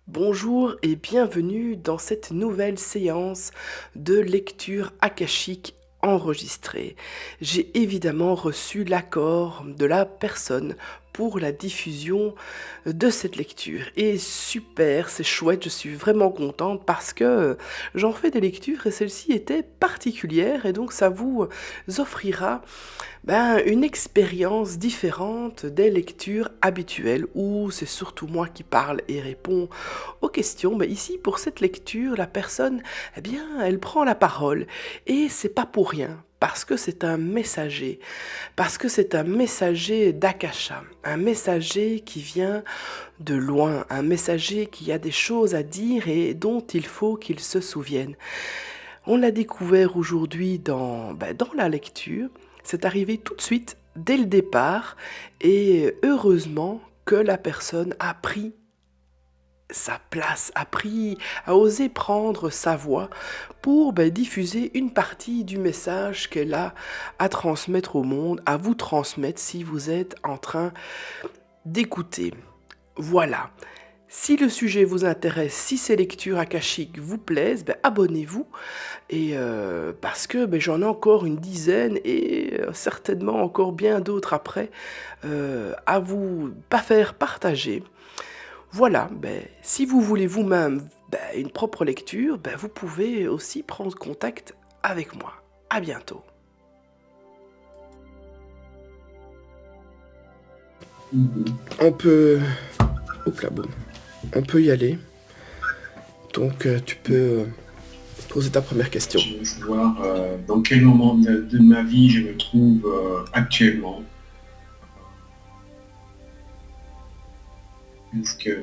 Bonjour et bienvenue dans cette nouvelle séance de lecture akashique enregistrée. J'ai évidemment reçu l'accord de la personne pour la diffusion de cette lecture. Et super, c'est chouette, je suis vraiment contente parce que j'en fais des lectures et celle-ci était particulière et donc ça vous offrira une expérience différente des lectures habituelles où c'est surtout moi qui parle et réponds aux questions. Mais ici, pour cette lecture, la personne, elle prend la parole et c'est pas pour rien. Parce que c'est un messager, parce que c'est un messager d'Akasha, un messager qui vient de loin, un messager qui a des choses à dire et dont il faut qu'il se souvienne. On l'a découvert aujourd'hui dans la lecture. C'est arrivé tout de suite, dès le départ, et heureusement que la personne a pris sa place, a osé prendre sa voix pour diffuser une partie du message qu'elle a à transmettre au monde, à vous transmettre si vous êtes en train d'écouter. Voilà. Si le sujet vous intéresse, si ces lectures akashiques vous plaisent, abonnez-vous. Et parce que j'en ai encore une dizaine et certainement encore bien d'autres après à vous pas faire partager. Voilà, si vous voulez vous-même une propre lecture, vous pouvez aussi prendre contact avec moi. À bientôt. On peut... Hop là, bon. On peut y aller. Donc tu peux poser ta première question. Je veux savoir dans quel moment de ma vie je me trouve actuellement. Est-ce que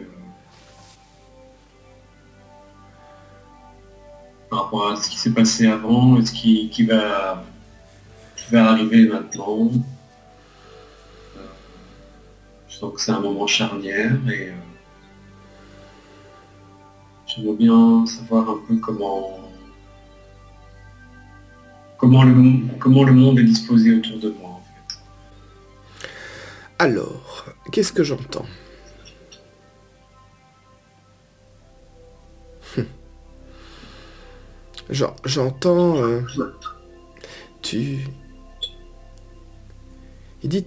par rapport à ce qui s'est passé avant, est-ce qui va arriver maintenant, je sens que c'est un moment charnière et j'aimerais bien savoir un peu comment le monde est disposé autour de moi en fait. Alors, qu'est-ce que j'entends ? J'entends... tu... Il dit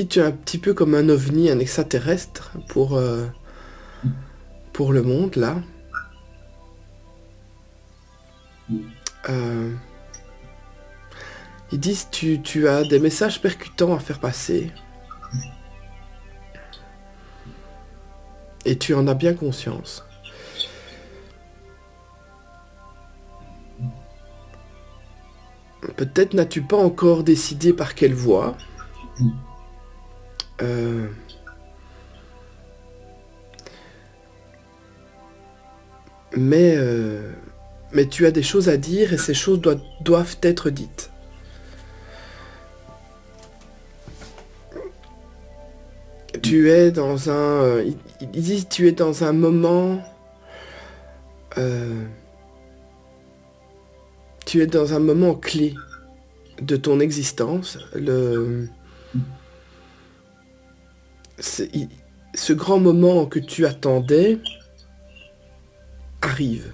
tu es un petit peu comme un ovni, un extraterrestre pour le monde, là. Ils disent tu as des messages percutants à faire passer. Et tu en as bien conscience. Peut-être n'as-tu pas encore décidé par quelle voie. Mais tu as des choses à dire et ces choses doivent être dites. Tu es dans un... Ils disent tu es dans un moment... tu es dans un moment clé de ton existence. Ce grand moment que tu attendais arrive.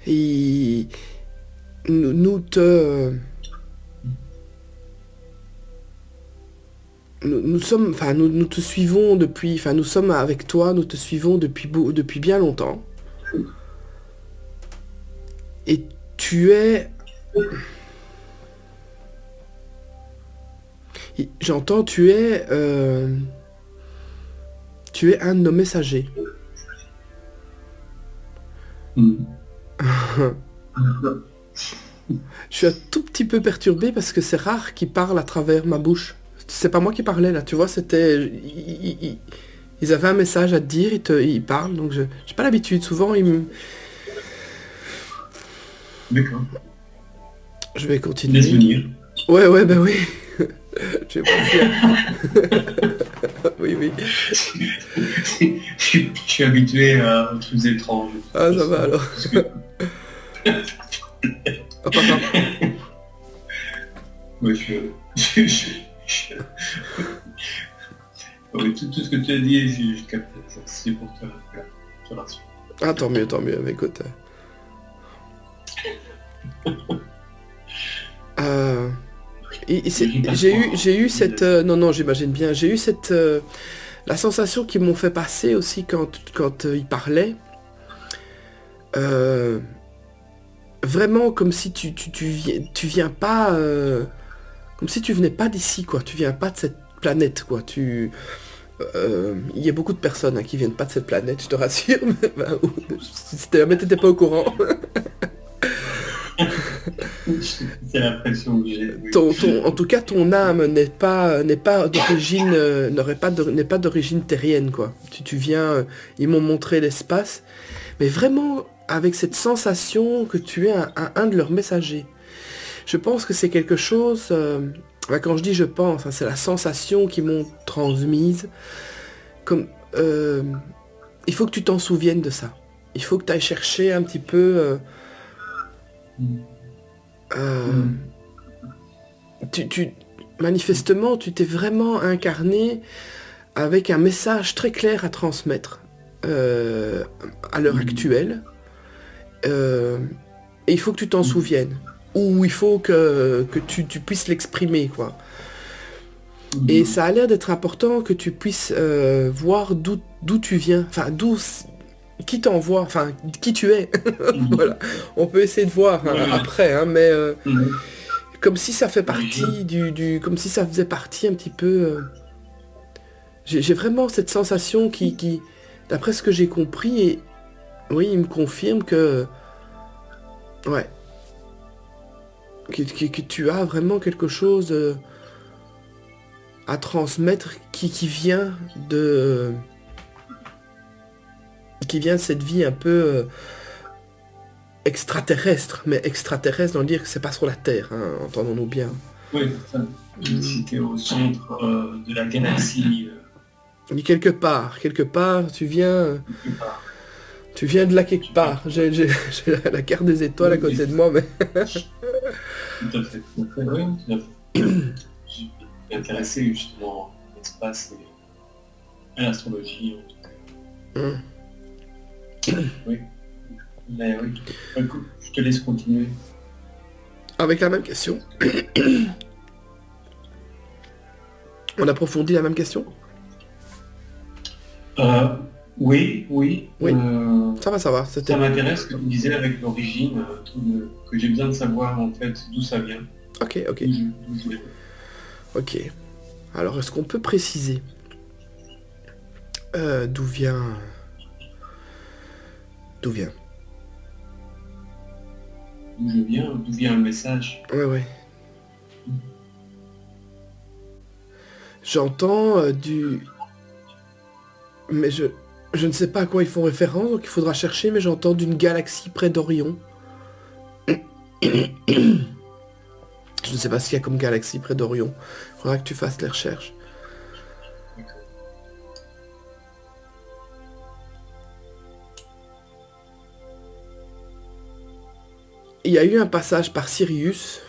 Et nous te suivons depuis, nous sommes avec toi, nous te suivons depuis bien longtemps. Et tu es... J'entends, tu es un de nos messagers. Je suis un tout petit peu perturbé parce que c'est rare qu'il parle à travers ma bouche. C'est pas moi qui parlais là, tu vois, c'était... Ils avaient un message à te dire, ils parlent, donc j'ai pas l'habitude. Souvent, ils me... D'accord. Je vais continuer. Laisse venir. Ouais, oui. Je vais passer à... oui. Je suis habitué à des trucs étranges. Ah, ça va alors. Oh, pardon. Ouais, Oui, tout ce que tu as dit, j'ai capté. C'est pour toi. Voilà, je te rassure. Ah, tant mieux, mais écoute. Euh, j'ai eu cette... non, j'imagine bien. J'ai eu cette... la sensation qu'ils m'ont fait passer aussi quand ils parlaient. Euh, vraiment comme si tu viens pas... comme si tu venais pas d'ici, quoi. Tu viens pas de cette planète, quoi. Il y a beaucoup de personnes, hein, qui viennent pas de cette planète, je te rassure. Mais, mais t'étais pas au courant. C'est l'impression que j'ai. Oui. En tout cas, ton âme n'est pas d'origine, n'est pas d'origine terrienne, quoi. Tu viens, ils m'ont montré l'espace, mais vraiment avec cette sensation que tu es un de leurs messagers. Je pense que c'est quelque chose, quand je dis je pense, hein, c'est la sensation qu'ils m'ont transmise. Comme, il faut que tu t'en souviennes de ça. Il faut que tu ailles chercher un petit peu... manifestement, tu t'es vraiment incarné avec un message très clair à transmettre à l'heure actuelle. Et il faut que tu t'en souviennes. Ou il faut que tu puisses l'exprimer, quoi. Et ça a l'air d'être important que tu puisses voir d'où tu viens, enfin qui t'envoie, enfin qui tu es. Voilà. On peut essayer de voir, hein, après, hein, mais comme si ça fait partie comme si ça faisait partie un petit peu. J'ai vraiment cette sensation qui, d'après ce que j'ai compris, et oui, il me confirme que ouais, que tu as vraiment quelque chose à transmettre qui vient de cette vie un peu extraterrestre, mais extraterrestre dans le dire que c'est pas sur la Terre, hein, entendons-nous bien. Oui, c'est ça. C'était au centre de la galaxie. Quelque part, tu viens de là quelque part. J'ai la carte des étoiles à côté de moi, mais... Tout à fait. Oui, tout à fait. Je suis intéressé justement à l'espace et à l'astrologie en tout cas. Oui. Mais oui. Écoute, je te laisse continuer. Avec la même question. On approfondit la même question. Oui. Ça va. Ça m'intéresse ce que tu disais avec l'origine, que j'ai besoin de savoir en fait d'où ça vient. Ok. Ok. Alors, est-ce qu'on peut préciser d'où vient D'où je viens, d'où vient le message. Ouais. J'entends mais je ne sais pas à quoi ils font référence, donc il faudra chercher, mais j'entends d'une galaxie près d'Orion. Je ne sais pas ce qu'il y a comme galaxie près d'Orion. Il faudra que tu fasses les recherches. Il y a eu un passage par Sirius.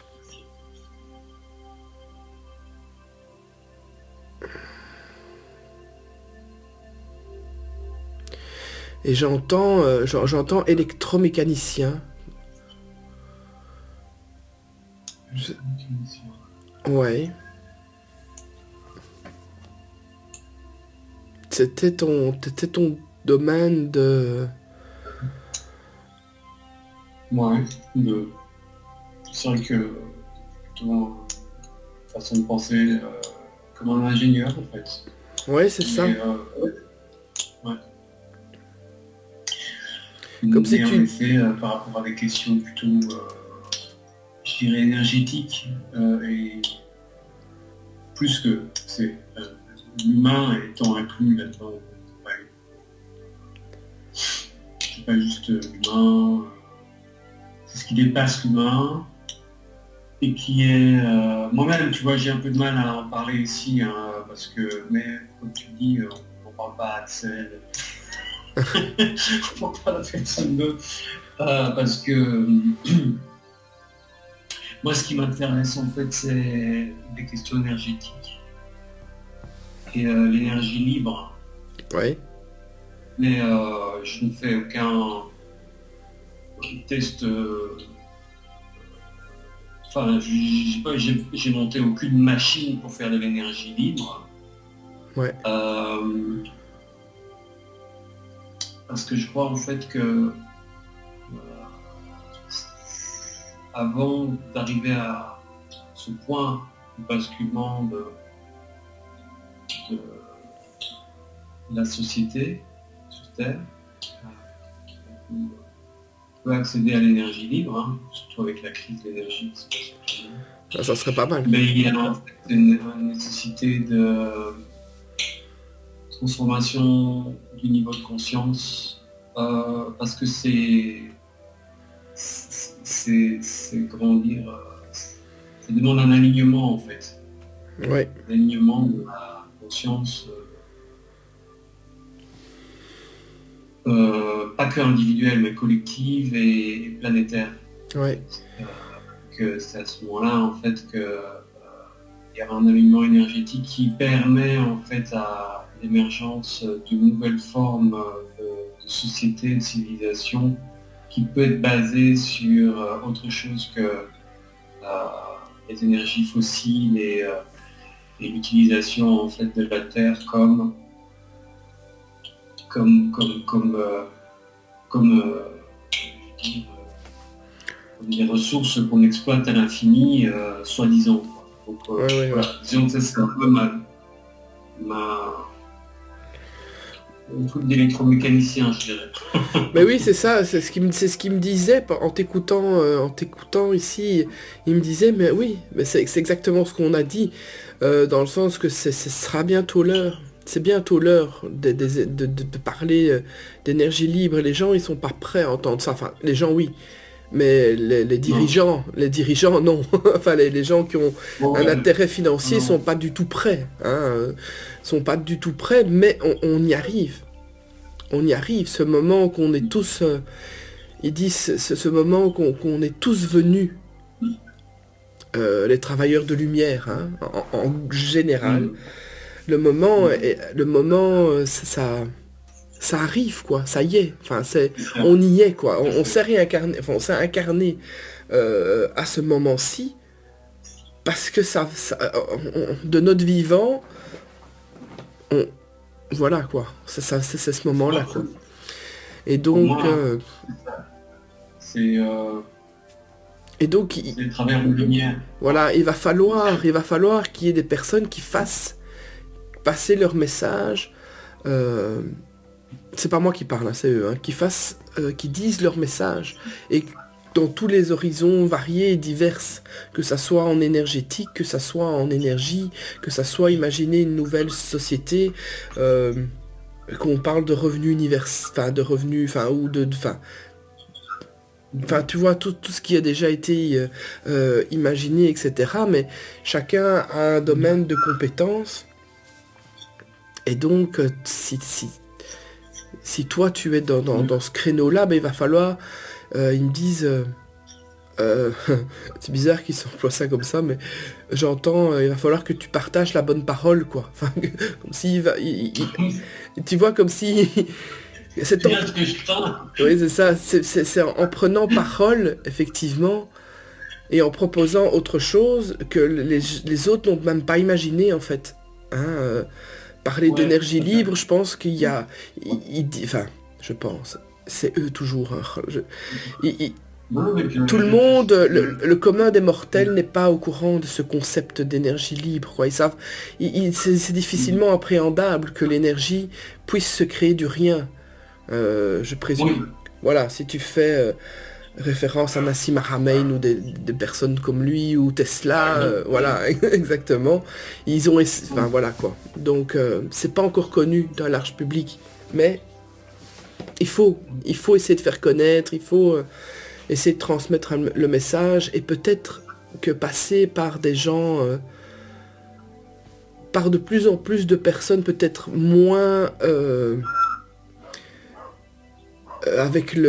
Et j'entends électromécanicien. Ouais. C'était ton domaine de... Ouais, c'est vrai que ton façon de penser comme un ingénieur en fait. Ouais, c'est ça. Ouais. Comme si en tu... effet, par rapport à des questions plutôt, je dirais, énergétiques, et plus que c'est l'humain étant inclus là-dedans. Ouais. C'est pas juste l'humain, c'est ce qui dépasse l'humain et qui est... moi-même, tu vois, j'ai un peu de mal à en parler ici, hein, parce que, mais comme tu dis, on ne parle pas à Axel. On ne parle à personne d'autre. Parce que moi, ce qui m'intéresse, en fait, c'est des questions énergétiques. l'énergie libre, Oui. mais je ne fais aucun test. Enfin, j'ai monté aucune machine pour faire de l'énergie libre. Ouais. Parce que je crois en fait que avant d'arriver à ce point de basculement de la société sur Terre, on peut accéder à l'énergie libre, hein, surtout avec la crise de l'énergie qui se passe actuellement. Ça serait pas mal. Mais il y a en fait une nécessité de transformation du niveau de conscience parce que c'est comment dire, ça demande un alignement en fait. Ouais. Un alignement de la conscience pas que individuelle mais collective et planétaire. Ouais. Que c'est à ce moment-là en fait que il y a un alignement énergétique qui permet en fait à l'émergence d'une nouvelle forme de société, de civilisation qui peut être basée sur autre chose que les énergies fossiles et l'utilisation en fait de la terre comme des ressources qu'on exploite à l'infini, soi-disant. Donc, Ouais. disons que c'est un peu un truc d'électromécanicien, je dirais. Mais oui, c'est ça, c'est ce qu'il me disait en t'écoutant ici. Il me disait, mais oui, mais c'est exactement ce qu'on a dit, dans le sens que ce sera bientôt l'heure. C'est bientôt l'heure de parler d'énergie libre. Les gens, ils sont pas prêts à entendre ça. Enfin, les gens, oui. Mais les dirigeants non. Enfin, les gens qui ont un intérêt financier sont pas du tout prêts. Sont pas du tout prêts, mais on y arrive. On y arrive. Ce moment qu'on est tous... ils disent ce moment qu'on est tous venus. Les travailleurs de lumière, hein, en général. Le moment, ça arrive, quoi, ça y est, enfin, on y est, quoi, on s'est réincarné, enfin, on s'est incarné à ce moment-ci, parce que de notre vivant, voilà, quoi, c'est ce moment-là, quoi. Et donc... c'est les travailleurs de lumière. Voilà, il va falloir qu'il y ait des personnes qui fassent passer leur message... c'est pas moi qui parle, hein, c'est eux, hein, qui disent leur message, et dans tous les horizons variés et divers, que ça soit en énergétique, que ça soit en énergie, que ça soit imaginer une nouvelle société, qu'on parle de revenus tu vois, tout ce qui a déjà été imaginé, etc. Mais chacun a un domaine de compétences, et donc si toi tu es dans ce créneau-là, ben, il va falloir, ils me disent, c'est bizarre qu'ils s'emploient ça comme ça, mais j'entends, il va falloir que tu partages la bonne parole, quoi. Enfin, comme s'il tu vois, comme si... c'est oui, c'est ça, c'est en prenant parole, effectivement, et en proposant autre chose que les autres n'ont même pas imaginé, en fait. Hein, parler d'énergie libre, je pense qu'il y a... Enfin, je pense. C'est eux toujours. Hein. Tout le monde, le commun des mortels n'est pas au courant de ce concept d'énergie libre. Quoi. Ils savent, c'est difficilement appréhendable que l'énergie puisse se créer du rien. Je présume. Oui. Voilà, si tu fais référence à Nassim Haramein ou des personnes comme lui ou Tesla, voilà, exactement. Ils ont, enfin voilà quoi. Donc c'est pas encore connu dans le large public, mais il faut essayer de faire connaître, il faut essayer de transmettre le message, et peut-être que passer par des gens, par de plus en plus de personnes, peut-être moins avec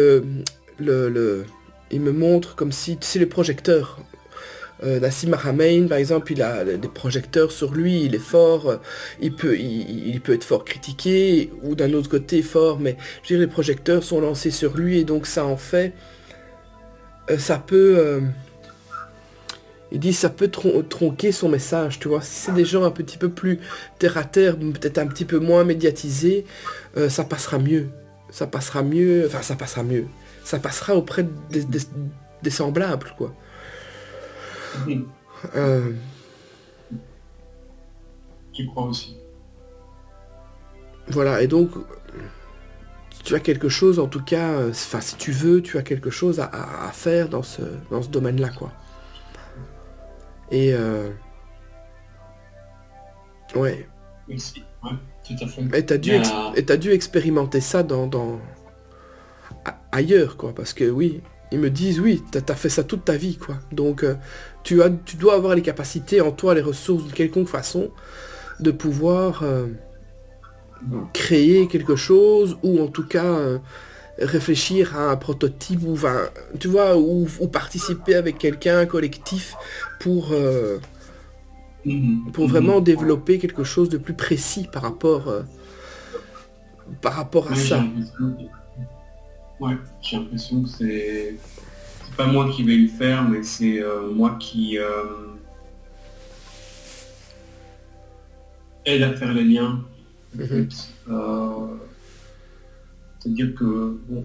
il me montre comme si, tu sais, le projecteur. Nassim Haramein, par exemple, il a des projecteurs sur lui, il est fort, il peut être fort critiqué, ou d'un autre côté fort, mais je veux dire, les projecteurs sont lancés sur lui, et donc ça en fait, ça peut, il dit, ça peut tronquer son message, tu vois. Si c'est des gens un petit peu plus terre à terre, peut-être un petit peu moins médiatisés, ça passera mieux. Ça passera mieux, enfin ça passera mieux. Ça passera auprès des semblables, quoi. Mhm. Euh, Je crois aussi. voilà, et donc, tu as quelque chose, en tout cas, enfin, si tu veux, tu as quelque chose à faire dans ce domaine-là, quoi. Et, ouais. Merci. Ouais, tout à fait. Et Il y a... t'as dû expérimenter ça ailleurs, quoi. Parce que oui, ils me disent, oui, t'as fait ça toute ta vie, quoi. Donc, tu dois avoir les capacités en toi, les ressources d'une quelconque façon, de pouvoir créer quelque chose, ou en tout cas réfléchir à un prototype, ou enfin, tu vois, ou participer avec quelqu'un, un collectif, pour vraiment Mhm. Ouais. développer quelque chose de plus précis par rapport à Ouais, ça. ouais, j'ai l'impression que c'est pas moi qui vais le faire, mais c'est moi qui aide à faire les liens. En Mhm. fait. C'est-à-dire que bon,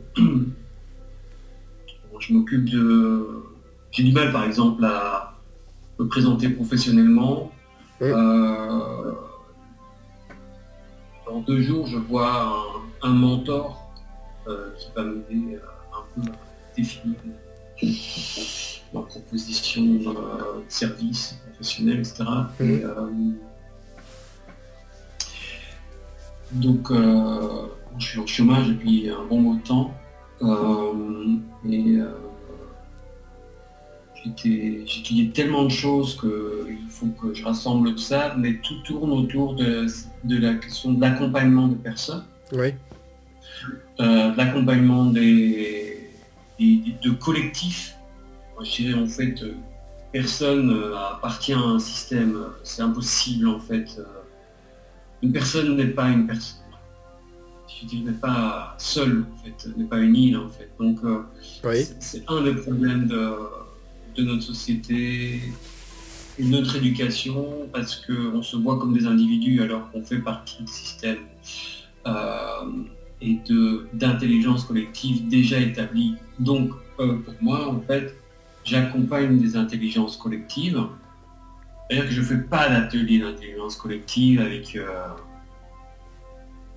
je m'occupe de... J'ai du mal, par exemple, à me présenter professionnellement. Mhm. Euh, Dans 2 jours, je vois un mentor qui va m'aider un peu à définir ma proposition de service professionnel, etc. Et Mhm. donc, je suis en chômage depuis un bon bout de temps. Et j'ai étudié tellement de choses qu'il faut que je rassemble tout ça, mais tout tourne autour de la question de l'accompagnement des personnes, Ouais. de l'accompagnement de collectifs. Moi, je dirais en fait, personne appartient à un système, c'est impossible en fait. Une personne n'est pas une personne. Je dis, n'est pas seule en fait, n'est pas une île en fait. Donc Oui. c'est un des problèmes de notre société et de notre éducation parce qu'on se voit comme des individus alors qu'on fait partie de systèmes et d'intelligence collective déjà établie. Donc pour moi en fait, j'accompagne des intelligences collectives. C'est-à-dire que je ne fais pas d'atelier d'intelligence collective avec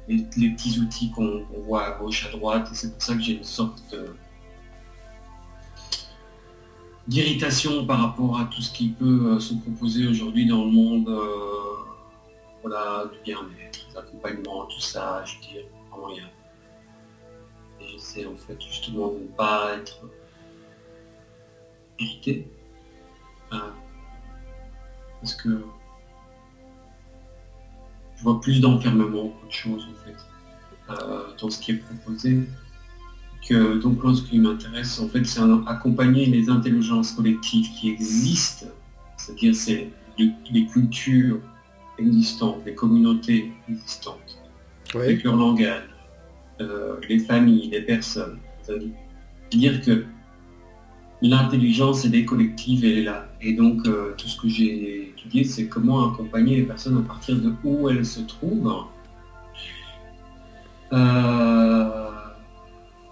les petits outils qu'on voit à gauche, à droite, et c'est pour ça que j'ai une sorte d'irritation par rapport à tout ce qui peut se proposer aujourd'hui dans le monde, voilà, du bien-être, de l'accompagnement, tout ça, je veux dire, vraiment, et j'essaie en fait justement de ne pas être irrité, parce que je vois plus d'enfermement qu'autre chose en fait, dans ce qui est proposé. Donc moi, ce qui m'intéresse, en fait, c'est accompagner les intelligences collectives qui existent, c'est-à-dire c'est les cultures existantes, les communautés existantes, Oui. avec leur langage, les familles, les personnes. C'est-à-dire que l'intelligence, elle est collective, elle est là. Et donc, tout ce que j'ai étudié, c'est comment accompagner les personnes à partir de où elles se trouvent.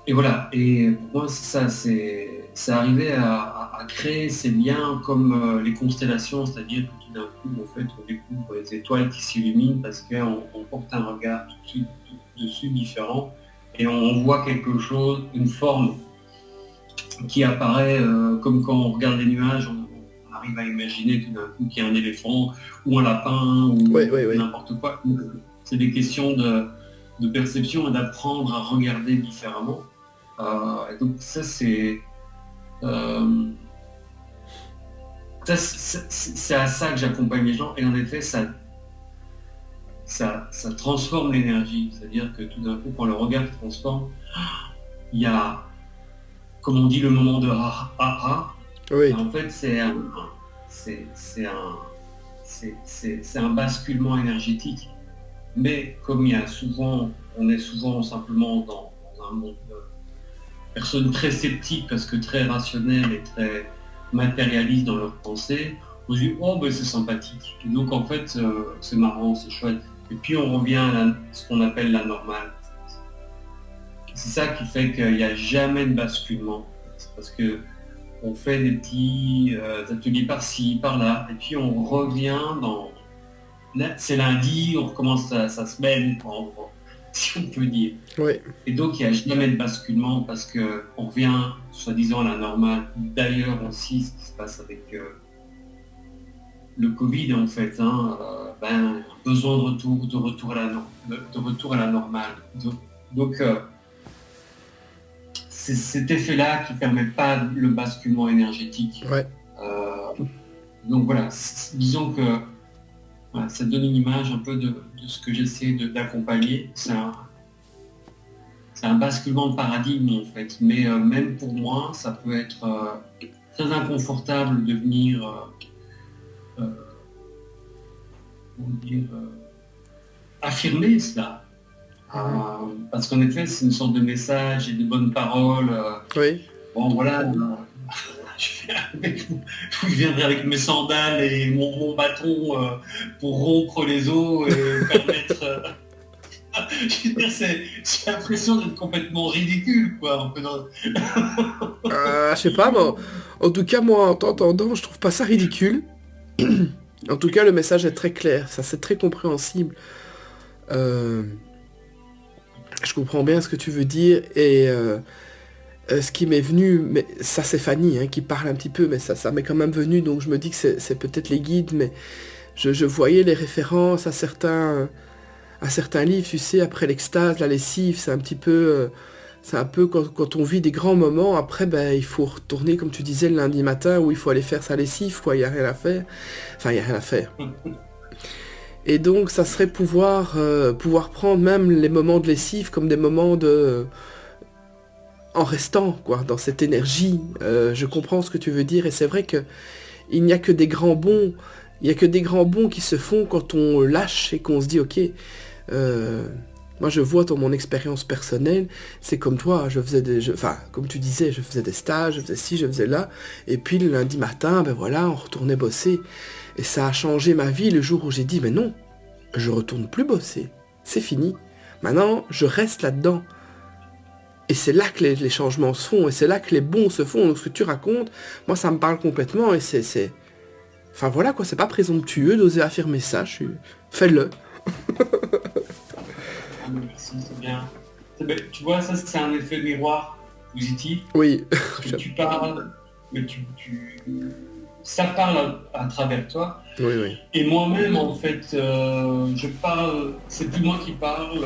Et voilà, et pour moi, c'est ça, c'est arriver à créer ces liens comme les constellations, c'est-à-dire que tout d'un coup, en fait, on découvre les étoiles qui s'illuminent parce qu'on porte un regard tout de suite dessus différent et on voit quelque chose, une forme qui apparaît comme quand on regarde les nuages, on arrive à imaginer tout d'un coup qu'il y a un éléphant ou un lapin Oui, ou oui, oui. n'importe quoi. C'est des questions de perception et d'apprendre à regarder différemment. Et donc euh, c'est à ça que j'accompagne les gens. Et en effet, ça transforme l'énergie. C'est-à-dire que tout d'un coup, quand le regard se transforme, il y a, comme on dit, le moment de ah ah ah. Et Oui. en fait, c'est un basculement énergétique. Mais comme on est souvent simplement dans un monde de personnes très sceptiques parce que très rationnelles et très matérialistes dans leurs pensées, on se dit oh ben c'est sympathique. Et donc en fait c'est marrant, c'est chouette. Et puis on revient à ce qu'on appelle la normale. C'est ça qui fait qu'il n'y a jamais de basculement. C'est parce que on fait des petits ateliers par-ci, par-là, et puis on revient dans... C'est lundi, on recommence sa semaine, si on peut dire. Oui. Et donc il n'y a jamais de basculement parce qu'on revient, soi-disant, à la normale. D'ailleurs aussi, ce qui se passe avec le Covid, en fait, besoin de retour à la normale. Donc c'est cet effet-là qui ne permet pas le basculement énergétique. Ouais. Donc voilà, disons que voilà, ça donne une image un peu de ce que j'essaie d'accompagner. C'est un basculement de paradigme en fait, mais même pour moi, ça peut être très inconfortable de venir affirmer cela. Parce qu'en effet, c'est une sorte de message et de bonnes paroles. Oui. Bon, voilà, je viendrai avec mes sandales et mon bâton pour rompre les os et permettre... je veux dire, j'ai l'impression d'être complètement ridicule, quoi. Un peu dans... Je sais pas, mais en tout cas, moi, en t'entendant, je trouve pas ça ridicule. En tout cas, le message est très clair, ça c'est très compréhensible. Je comprends bien ce que tu veux dire et ce qui m'est venu, mais ça c'est Fanny qui parle un petit peu, mais ça m'est quand même venu, donc je me dis que c'est peut-être les guides, mais je voyais les références à certains livres, tu sais, après l'extase, la lessive, c'est un petit peu... c'est un peu quand on vit des grands moments, après il faut retourner, comme tu disais, le lundi matin, où il faut aller faire sa lessive, quoi, il n'y a rien à faire. Enfin, il n'y a rien à faire. Et donc, ça serait pouvoir prendre même les moments de lessive comme des moments de... en restant, quoi, dans cette énergie. Je comprends ce que tu veux dire, et c'est vrai que il n'y a que des grands bons. Il n'y a que des grands bons qui se font quand on lâche et qu'on se dit, ok... moi je vois dans mon expérience personnelle, c'est comme toi, comme tu disais, je faisais des stages, je faisais ci, je faisais là, et puis le lundi matin, on retournait bosser. Et ça a changé ma vie le jour où j'ai dit, mais non, je retourne plus bosser, c'est fini. Maintenant, je reste là-dedans. Et c'est là que les changements se font, et c'est là que les bons se font. Donc ce que tu racontes, moi ça me parle complètement, et c'est... Enfin voilà quoi, c'est pas présomptueux d'oser affirmer ça, fais-le. Merci, c'est bien. Tu vois, ça c'est un effet miroir positif. Oui. Que tu parles, mais ça parle à travers toi. Oui, oui. Et moi-même, en fait, je parle, c'est plus moi qui parle,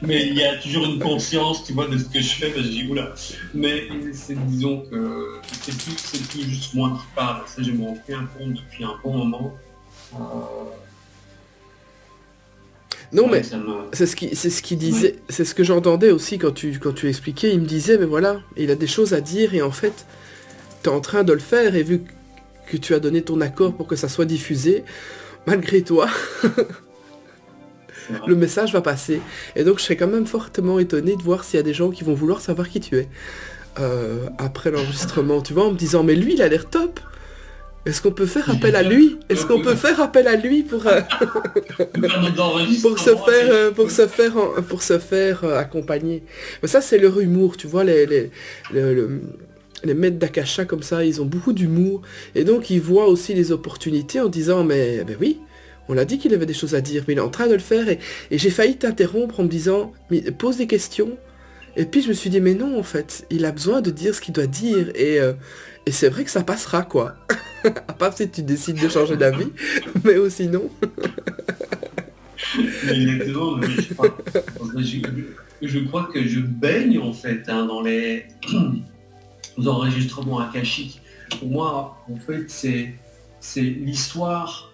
mais il y a toujours une conscience, tu vois, de ce que je fais, je dis, oula. Mais disons que c'est plus juste moi qui parle. Ça, je m'en fais un compte depuis un bon moment. Non mais c'est ce qu'il disait, oui. C'est ce que j'entendais aussi quand tu expliquais, il me disait mais voilà, il a des choses à dire et en fait tu es en train de le faire et vu que tu as donné ton accord pour que ça soit diffusé, malgré toi, le message va passer. Et donc je serais quand même fortement étonné de voir s'il y a des gens qui vont vouloir savoir qui tu es après l'enregistrement, tu vois, en me disant mais lui il a l'air top. Est-ce qu'on peut faire appel à lui? Est-ce qu'on peut faire appel à lui pour se faire accompagner? Mais ça, c'est leur humour, tu vois, les maîtres d'Akasha comme ça, ils ont beaucoup d'humour. Et donc, ils voient aussi les opportunités en disant, mais oui, on a dit qu'il avait des choses à dire, mais il est en train de le faire. Et j'ai failli t'interrompre en me disant, mais pose des questions. Et puis, je me suis dit, mais non, en fait, il a besoin de dire ce qu'il doit dire. Et c'est vrai que ça passera, quoi. À part si tu décides de changer d'avis, mais aussi non. Exactement, mais je crois que je baigne en fait dans les enregistrements akashiques. Pour moi, en fait, c'est l'histoire,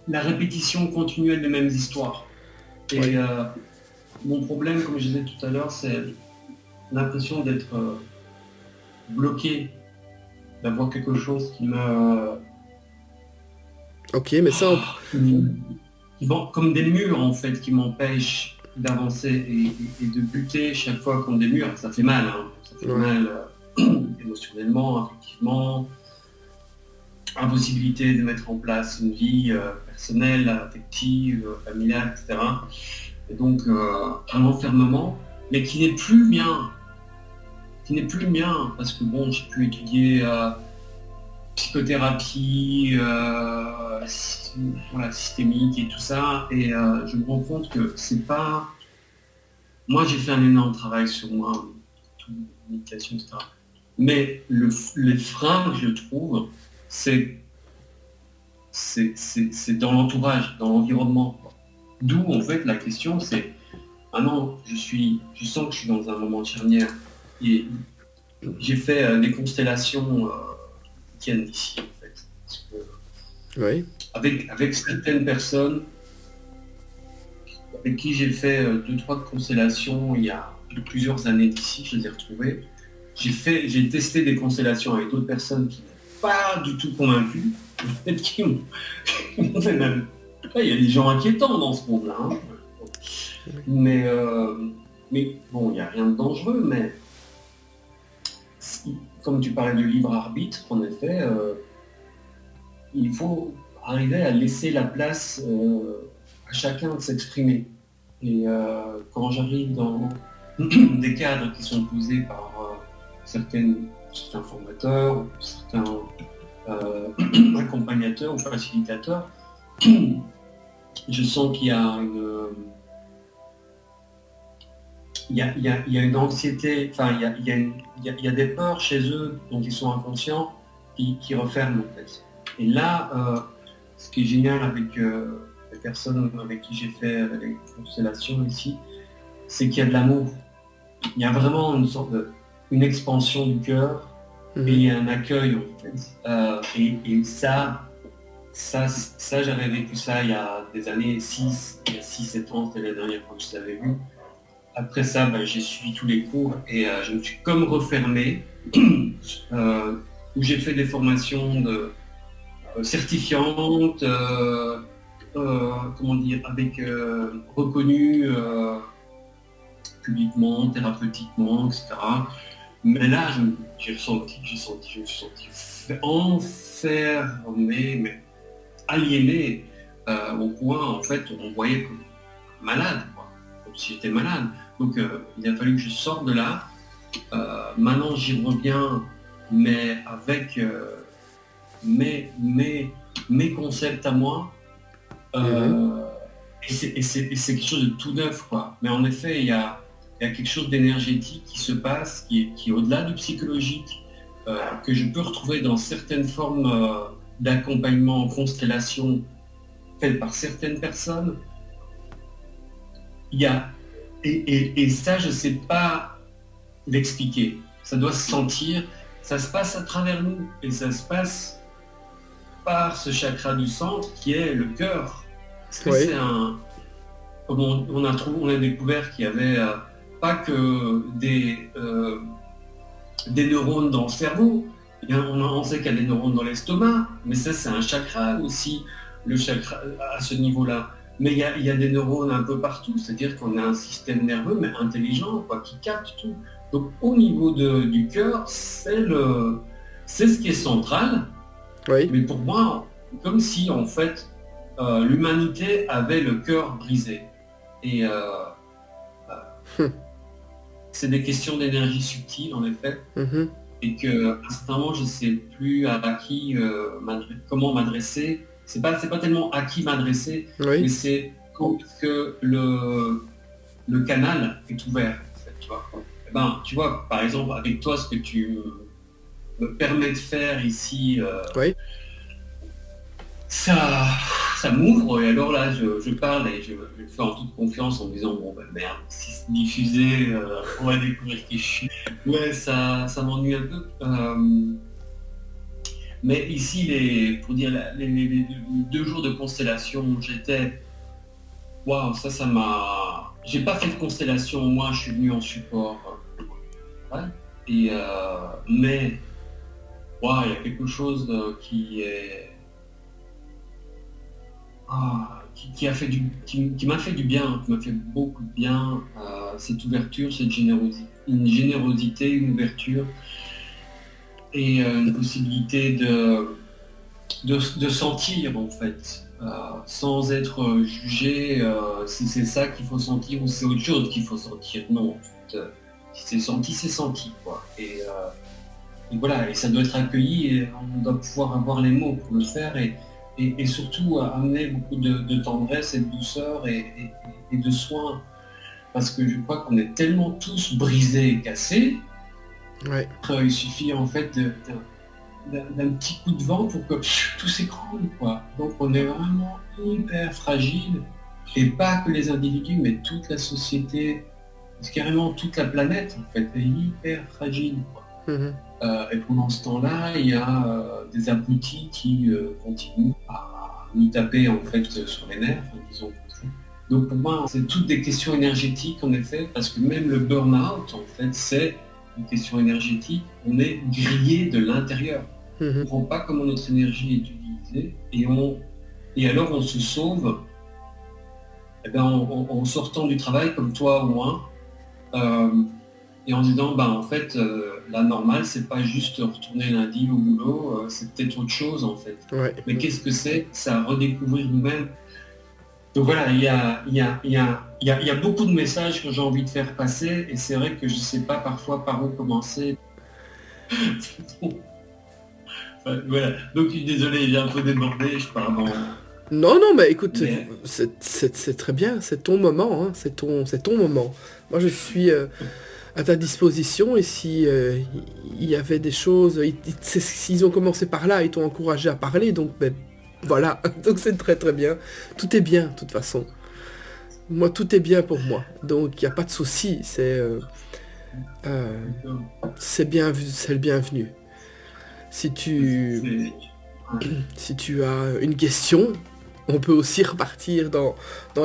la répétition continuelle des mêmes histoires. Et oui. Mon problème, comme je disais tout à l'heure, c'est l'impression d'être bloqué d'avoir quelque chose qui me... Ok, mais ça, qui vont comme des murs en fait, qui m'empêchent d'avancer et de buter chaque fois contre des murs. Ça fait mal, hein. Ça fait mal émotionnellement, affectivement. Impossibilité de mettre en place une vie personnelle, affective, familiale, etc. Et donc un enfermement, mais qui n'est plus mien. Qui n'est plus mien, parce que bon, j'ai pu étudier psychothérapie, voilà, systémique et tout ça, et je me rends compte que c'est pas... Moi, j'ai fait un énorme travail sur moi, méditation, etc. Mais les freins que je trouve, c'est dans l'entourage, dans l'environnement. D'où, en fait, la question, c'est... Ah non, je sens que je suis dans un moment de charnière. Et j'ai fait des constellations qui viennent d'ici, en fait. Parce que, avec certaines personnes avec qui j'ai fait 2-3 constellations il y a plusieurs années d'ici, je les ai retrouvées. J'ai testé des constellations avec d'autres personnes qui n'étaient pas du tout convaincues, qui m'ont fait même... Il y a des gens inquiétants dans ce monde-là. Hein. Mais bon, il n'y a rien de dangereux, mais comme tu parlais du libre arbitre, en effet, il faut arriver à laisser la place à chacun de s'exprimer. Et quand j'arrive dans des cadres qui sont posés par certains formateurs, certains accompagnateurs ou facilitateurs, je sens qu'il y a une anxiété, enfin il y a des peurs chez eux dont ils sont inconscients qui referment en fait. Et là, ce qui est génial avec les personnes avec qui j'ai fait les constellations ici, c'est qu'il y a de l'amour. Il y a vraiment une expansion du cœur et un accueil en fait. Et ça j'avais vécu ça il y a des années, il y a 6-7 ans, c'était la dernière fois que je l'avais vu. Après ça, j'ai suivi tous les cours et je me suis comme refermé, où j'ai fait des formations certifiantes, comment dire, avec reconnues publiquement, thérapeutiquement, etc. Mais là, je me suis senti enfermé, mais aliéné, au point, en fait, on me voyait comme malade, quoi, comme si j'étais malade. Donc il a fallu que je sorte de là. Maintenant j'y reviens, mais avec mes concepts à moi. Et c'est quelque chose de tout neuf, quoi. Mais en effet, il y a quelque chose d'énergétique qui se passe, qui est au-delà du psychologique, que je peux retrouver dans certaines formes d'accompagnement en constellation faites par certaines personnes. Il y a et ça, je ne sais pas l'expliquer. Ça doit se sentir, ça se passe à travers nous, et ça se passe par ce chakra du centre qui est le cœur. Parce que c'est comme on a découvert qu'il y avait pas que des neurones dans le cerveau. On sait qu'il y a des neurones dans l'estomac, mais ça c'est un chakra aussi, le chakra à ce niveau-là. Mais il y a des neurones un peu partout, c'est-à-dire qu'on a un système nerveux, mais intelligent, quoi, qui capte tout. Donc au niveau du cœur, c'est ce qui est central. Mais pour moi, comme si en fait l'humanité avait le cœur brisé. Et c'est des questions d'énergie subtile en effet. Et qu'à un certain moment, je ne sais plus comment m'adresser. C'est pas tellement à qui m'adresser, mais c'est quand que le canal est ouvert. En fait, tu vois. Tu vois, par exemple, avec toi, ce que tu me permets de faire ici, ça m'ouvre. Et alors là, je parle et je le fais en toute confiance en me disant bon ben merde, si c'est diffusé, on va découvrir qui je suis. Ouais, ça m'ennuie un peu. Mais ici, pour dire les 2 jours de constellation, j'étais... Waouh, ça m'a... J'ai pas fait de constellation, moi je suis venu en support. Et, mais il y a quelque chose qui est... qui m'a fait du bien, qui m'a fait beaucoup de bien, cette ouverture, cette générosité, une ouverture et une possibilité de sentir en fait, sans être jugé, si c'est ça qu'il faut sentir ou c'est autre chose qu'il faut sentir. Non, en fait, si c'est senti quoi. Et voilà, et ça doit être accueilli et on doit pouvoir avoir les mots pour le faire et surtout amener beaucoup de tendresse et de douceur et de soin. Parce que je crois qu'on est tellement tous brisés et cassés, Ouais. il suffit en fait d'un petit coup de vent pour que tout s'écroule, quoi. Donc on est vraiment hyper fragile, et pas que les individus, mais toute la société, c'est carrément toute la planète en fait, est hyper fragile, quoi. Mhm. Et pendant ce temps-là, il y a des abrutis qui continuent à nous taper en fait sur les nerfs, disons comme ça. Donc pour moi, c'est toutes des questions énergétiques en effet, parce que même le burn-out, en fait, c'est une question énergétique. On est grillé de l'intérieur. On ne comprend pas comment notre énergie est utilisée, et alors on se sauve en sortant du travail, comme toi ou moi, et en disant, en fait, la normale, c'est pas juste retourner lundi au boulot, c'est peut-être autre chose en fait. Ouais. Mais qu'est-ce que c'est? C'est à redécouvrir nous-mêmes. Donc voilà, il y a beaucoup de messages que j'ai envie de faire passer, et c'est vrai que je sais pas parfois par où commencer. Enfin, voilà. Donc je suis désolé, il est un peu débordé, je pars dans... Non, mais écoute, c'est très bien, c'est ton moment, hein, c'est ton moment. Moi, je suis à ta disposition, et si il y avait des choses, s'ils ont commencé par là, ils t'ont encouragé à parler, donc voilà, donc c'est très très bien. Tout est bien, de toute façon. Moi, tout est bien pour moi, donc il n'y a pas de souci, c'est le bienvenu. Si tu as une question, on peut aussi repartir dans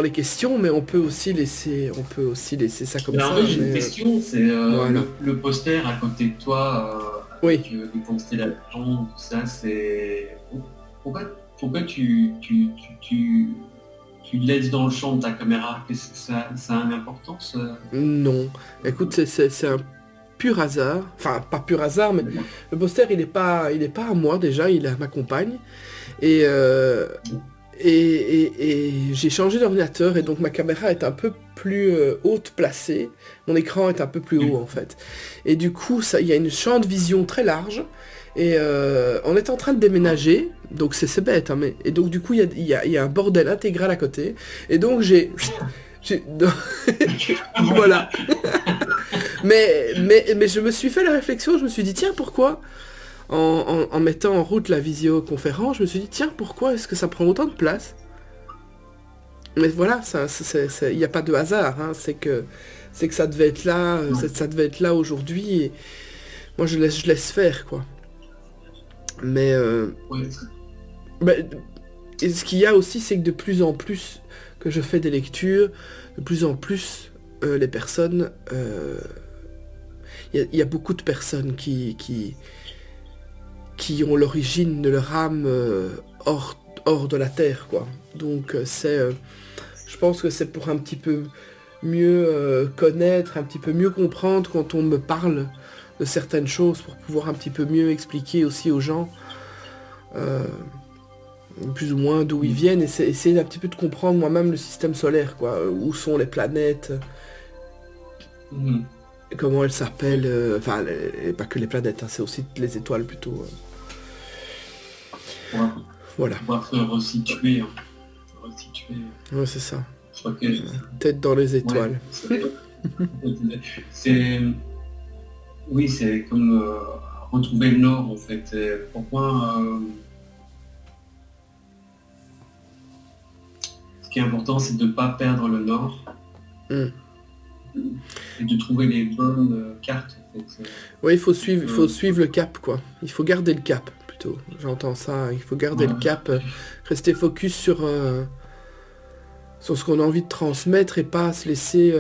les questions, mais on peut aussi laisser ça comme ça. J'ai une question, c'est voilà. le poster à côté de toi, Oui. avec des constellations, tout ça, c'est... Pourquoi tu laisses dans le champ de ta caméra? Qu'est-ce que ça a une importance? Non. Écoute, c'est un pur hasard. Enfin, pas pur hasard, mais le poster, il est pas à moi déjà, il est à ma compagne. Et j'ai changé d'ordinateur, et donc ma caméra est un peu plus haute placée. Mon écran est un peu plus haut en fait. Et du coup, il y a une champ de vision très large. Et on est en train de déménager, donc c'est bête, hein, et donc du coup il y a un bordel intégral à côté, et donc j'ai voilà. mais je me suis fait la réflexion, je me suis dit tiens, pourquoi en mettant en route la visioconférence, je me suis dit tiens, pourquoi est-ce que ça prend autant de place? Mais voilà, il n'y a pas de hasard, hein, c'est que ça devait être là, ça devait être là aujourd'hui, et moi je laisse faire quoi. Mais et ce qu'il y a aussi, c'est que de plus en plus que je fais des lectures, de plus en plus les personnes, il y a beaucoup de personnes qui ont l'origine de leur âme hors de la terre, quoi. Donc je pense que c'est pour un petit peu mieux connaître, un petit peu mieux comprendre quand on me parle de certaines choses, pour pouvoir un petit peu mieux expliquer aussi aux gens plus ou moins d'où ils viennent, et essayer un petit peu de comprendre moi-même le système solaire, quoi, où sont les planètes, comment elles s'appellent, enfin pas que les planètes, hein, c'est aussi les étoiles plutôt. Voilà. Pouvoir se resituer. Ouais, c'est ça. Je crois que... Tête dans les étoiles. Ouais, oui, c'est comme retrouver le nord en fait. Pour moi, ce qui est important, c'est de ne pas perdre le nord et de trouver les bonnes cartes en fait. Oui, il faut suivre le cap, quoi. Il faut garder le cap plutôt. J'entends ça. Il faut garder le cap, rester focus sur ce qu'on a envie de transmettre, et pas se laisser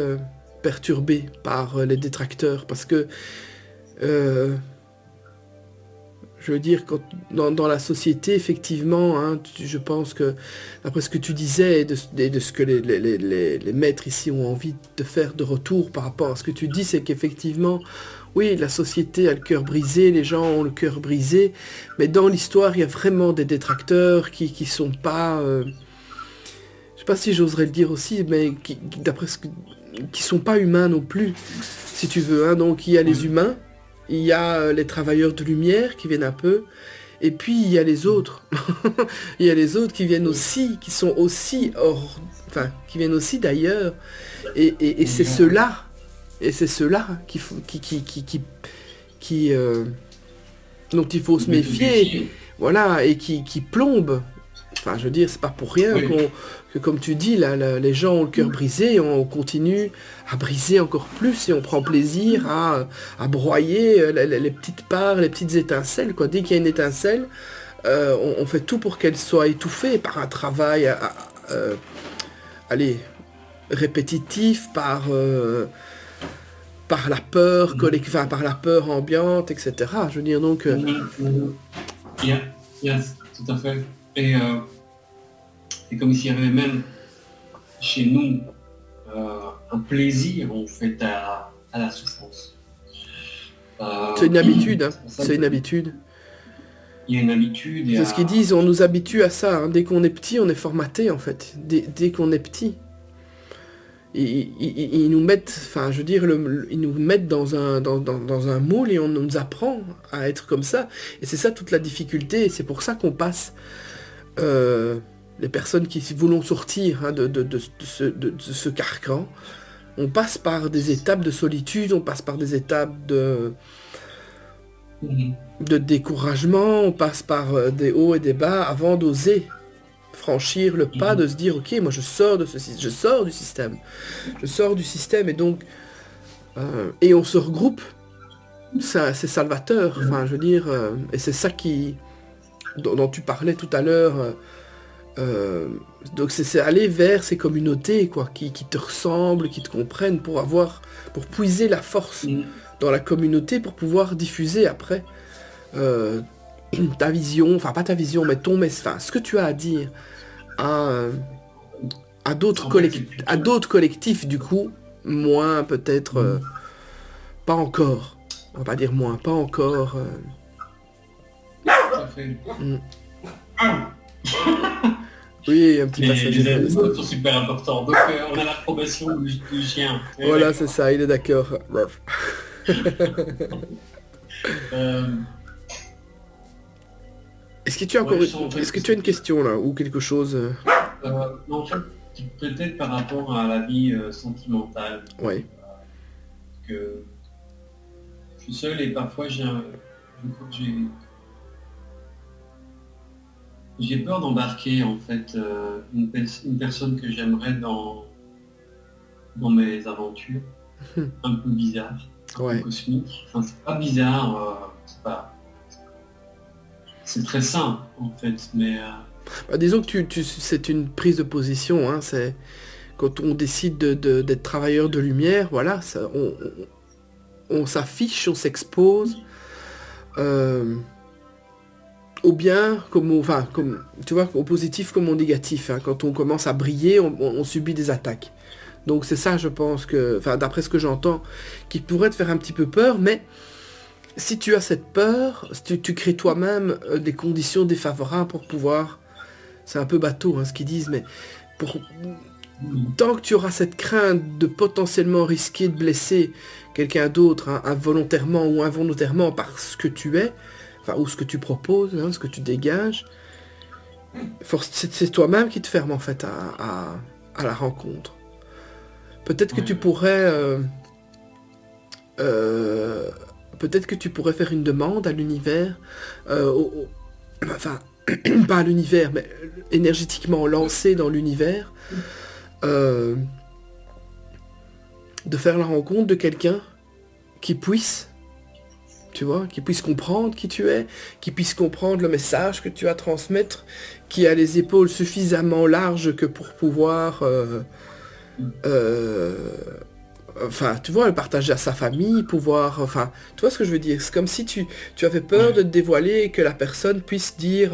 perturber par les détracteurs, parce que je Je veux dire, dans la société, effectivement, hein, je pense que, d'après ce que tu disais et de ce que les maîtres ici ont envie de faire de retour par rapport à ce que tu dis, c'est qu'effectivement, oui, la société a le cœur brisé, les gens ont le cœur brisé, mais dans l'histoire, il y a vraiment des détracteurs qui sont pas... je sais pas si j'oserais le dire aussi, mais qui sont pas humains non plus, si tu veux. Hein. Donc il y a les humains, il y a les travailleurs de lumière qui viennent un peu, et puis il y a les autres. Il y a les autres qui viennent aussi, qui sont aussi qui viennent aussi d'ailleurs. Et c'est ceux-là, dont il faut se méfier, voilà, et qui plombent. Enfin, je veux dire, c'est pas pour rien que, comme tu dis, les gens ont le cœur brisé, et on continue à briser encore plus, et on prend plaisir à broyer les petites parts, les petites étincelles, quoi. Dès qu'il y a une étincelle, on fait tout pour qu'elle soit étouffée par un travail, répétitif, par la peur collective, enfin, par la peur ambiante, etc. Je veux dire, donc... Yes, tout à fait. Et comme s'il y avait même chez nous un plaisir en fait à la souffrance. C'est une habitude, hein. C'est une habitude. Il y a une habitude. C'est ce qu'ils disent, on nous habitue à ça. Hein. Dès qu'on est petit, on est formaté en fait. Dès qu'on est petit. Ils nous mettent, enfin je veux dire, ils nous mettent dans un moule et on nous apprend à être comme ça. Et c'est ça toute la difficulté. Et c'est pour ça qu'on passe... les personnes qui voulons sortir hein, de ce carcan, on passe par des étapes de solitude, on passe par des étapes de découragement, on passe par des hauts et des bas avant d'oser franchir le pas, de se dire ok, moi je sors du système, et donc et on se regroupe, ça, c'est salvateur, enfin je veux dire, et c'est ça dont tu parlais tout à l'heure. Donc c'est aller vers ces communautés quoi, qui te ressemblent, qui te comprennent, pour puiser la force dans la communauté, pour pouvoir diffuser après ta vision, enfin pas ta vision, mais ce que tu as à dire à d'autres collectifs du coup, moins peut-être, pas encore, on va pas dire moins, pas encore. Tout à fait. Oui, un petit passage. Les animaux sont super importants. Donc on a l'approbation du chien. Voilà, c'est ça, il est d'accord. Est-ce que tu as encore est-ce que tu as une question là ou quelque chose Non, en fait, peut-être par rapport à la vie sentimentale. Ouais. Que je suis seul et parfois j'ai peur d'embarquer en fait une personne que j'aimerais dans mes aventures, un peu bizarre, un peu cosmique. Enfin, c'est pas bizarre, c'est très sain en fait, mais... disons que c'est une prise de position, hein, c'est quand on décide d'être travailleur de lumière, voilà, ça, on s'affiche, on s'expose. Au bien, comme tu vois, au positif comme au négatif. Hein. Quand on commence à briller, on subit des attaques. Donc c'est ça, je pense que, d'après ce que j'entends, qui pourrait te faire un petit peu peur, mais si tu as cette peur, tu crées toi-même des conditions défavorables pour pouvoir... C'est un peu bateau, hein, ce qu'ils disent, mais tant que tu auras cette crainte de potentiellement risquer de blesser quelqu'un d'autre, hein, involontairement ou involontairement par ce que tu es, ou ce que tu proposes, hein, ce que tu dégages, c'est toi-même qui te ferme en fait à la rencontre. Peut-être que tu pourrais faire une demande à l'univers, pas à l'univers, mais énergétiquement lancé dans l'univers, de faire la rencontre de quelqu'un qui puisse, tu vois, qui puisse comprendre qui tu es, qui puisse comprendre le message que tu as à transmettre, qui a les épaules suffisamment larges que pour pouvoir Enfin, tu vois, le partager à sa famille, pouvoir... Enfin, tu vois ce que je veux dire? C'est comme si tu avais peur Ouais. de te dévoiler et que la personne puisse dire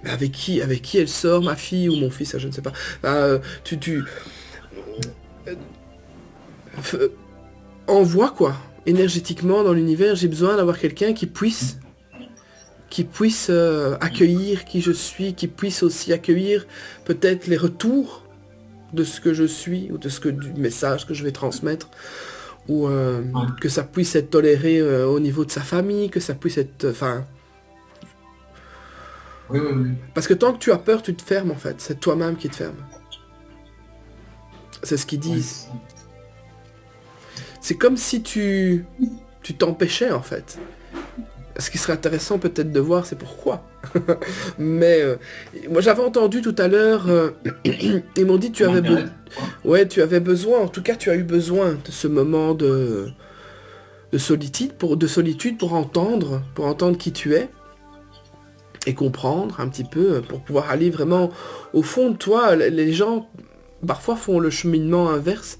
mais avec qui elle sort, ma fille ou mon fils, je ne sais pas. Enfin, euh, f- envoie quoi. Énergétiquement dans l'univers, j'ai besoin d'avoir quelqu'un qui puisse accueillir qui je suis, qui puisse aussi accueillir peut-être les retours de ce que je suis ou du message que je vais transmettre. Ou Ouais. que ça puisse être toléré au niveau de sa famille, que ça puisse être... Enfin... Oui, oui, oui. Parce que tant que tu as peur, tu te fermes en fait. C'est toi-même qui te fermes. C'est ce qu'ils Ouais, disent. C'est comme si tu t'empêchais en fait. Ce qui serait intéressant peut-être de voir, c'est pourquoi. Mais moi j'avais entendu tout à l'heure, ils m'ont dit ça m'intéresse. Pourquoi? ouais, tu avais besoin, en tout cas tu as eu besoin de ce moment de solitude pour entendre qui tu es. Et comprendre un petit peu pour pouvoir aller vraiment au fond de toi. Les gens parfois font le cheminement inverse,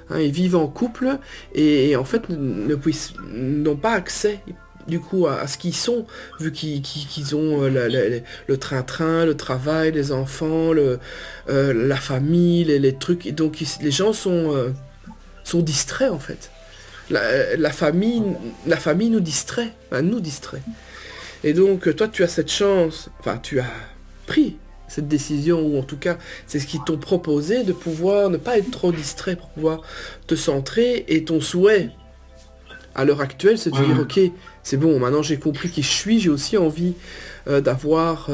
hein, ils vivent en couple et en fait n'ont pas accès du coup à ce qu'ils sont, vu qu'ils ont le train-train, le travail, les enfants, la famille, les trucs. Et donc les gens sont distraits en fait. La famille, la famille nous distrait, enfin, nous distrait. Et donc, toi, tu as cette chance, enfin, tu as pris cette décision, ou en tout cas, c'est ce qu'ils t'ont proposé, de pouvoir ne pas être trop distrait, pour pouvoir te centrer, et ton souhait, à l'heure actuelle, c'est de Ouais, te dire, ouais. ok, c'est bon, maintenant j'ai compris qui je suis, j'ai aussi envie d'avoir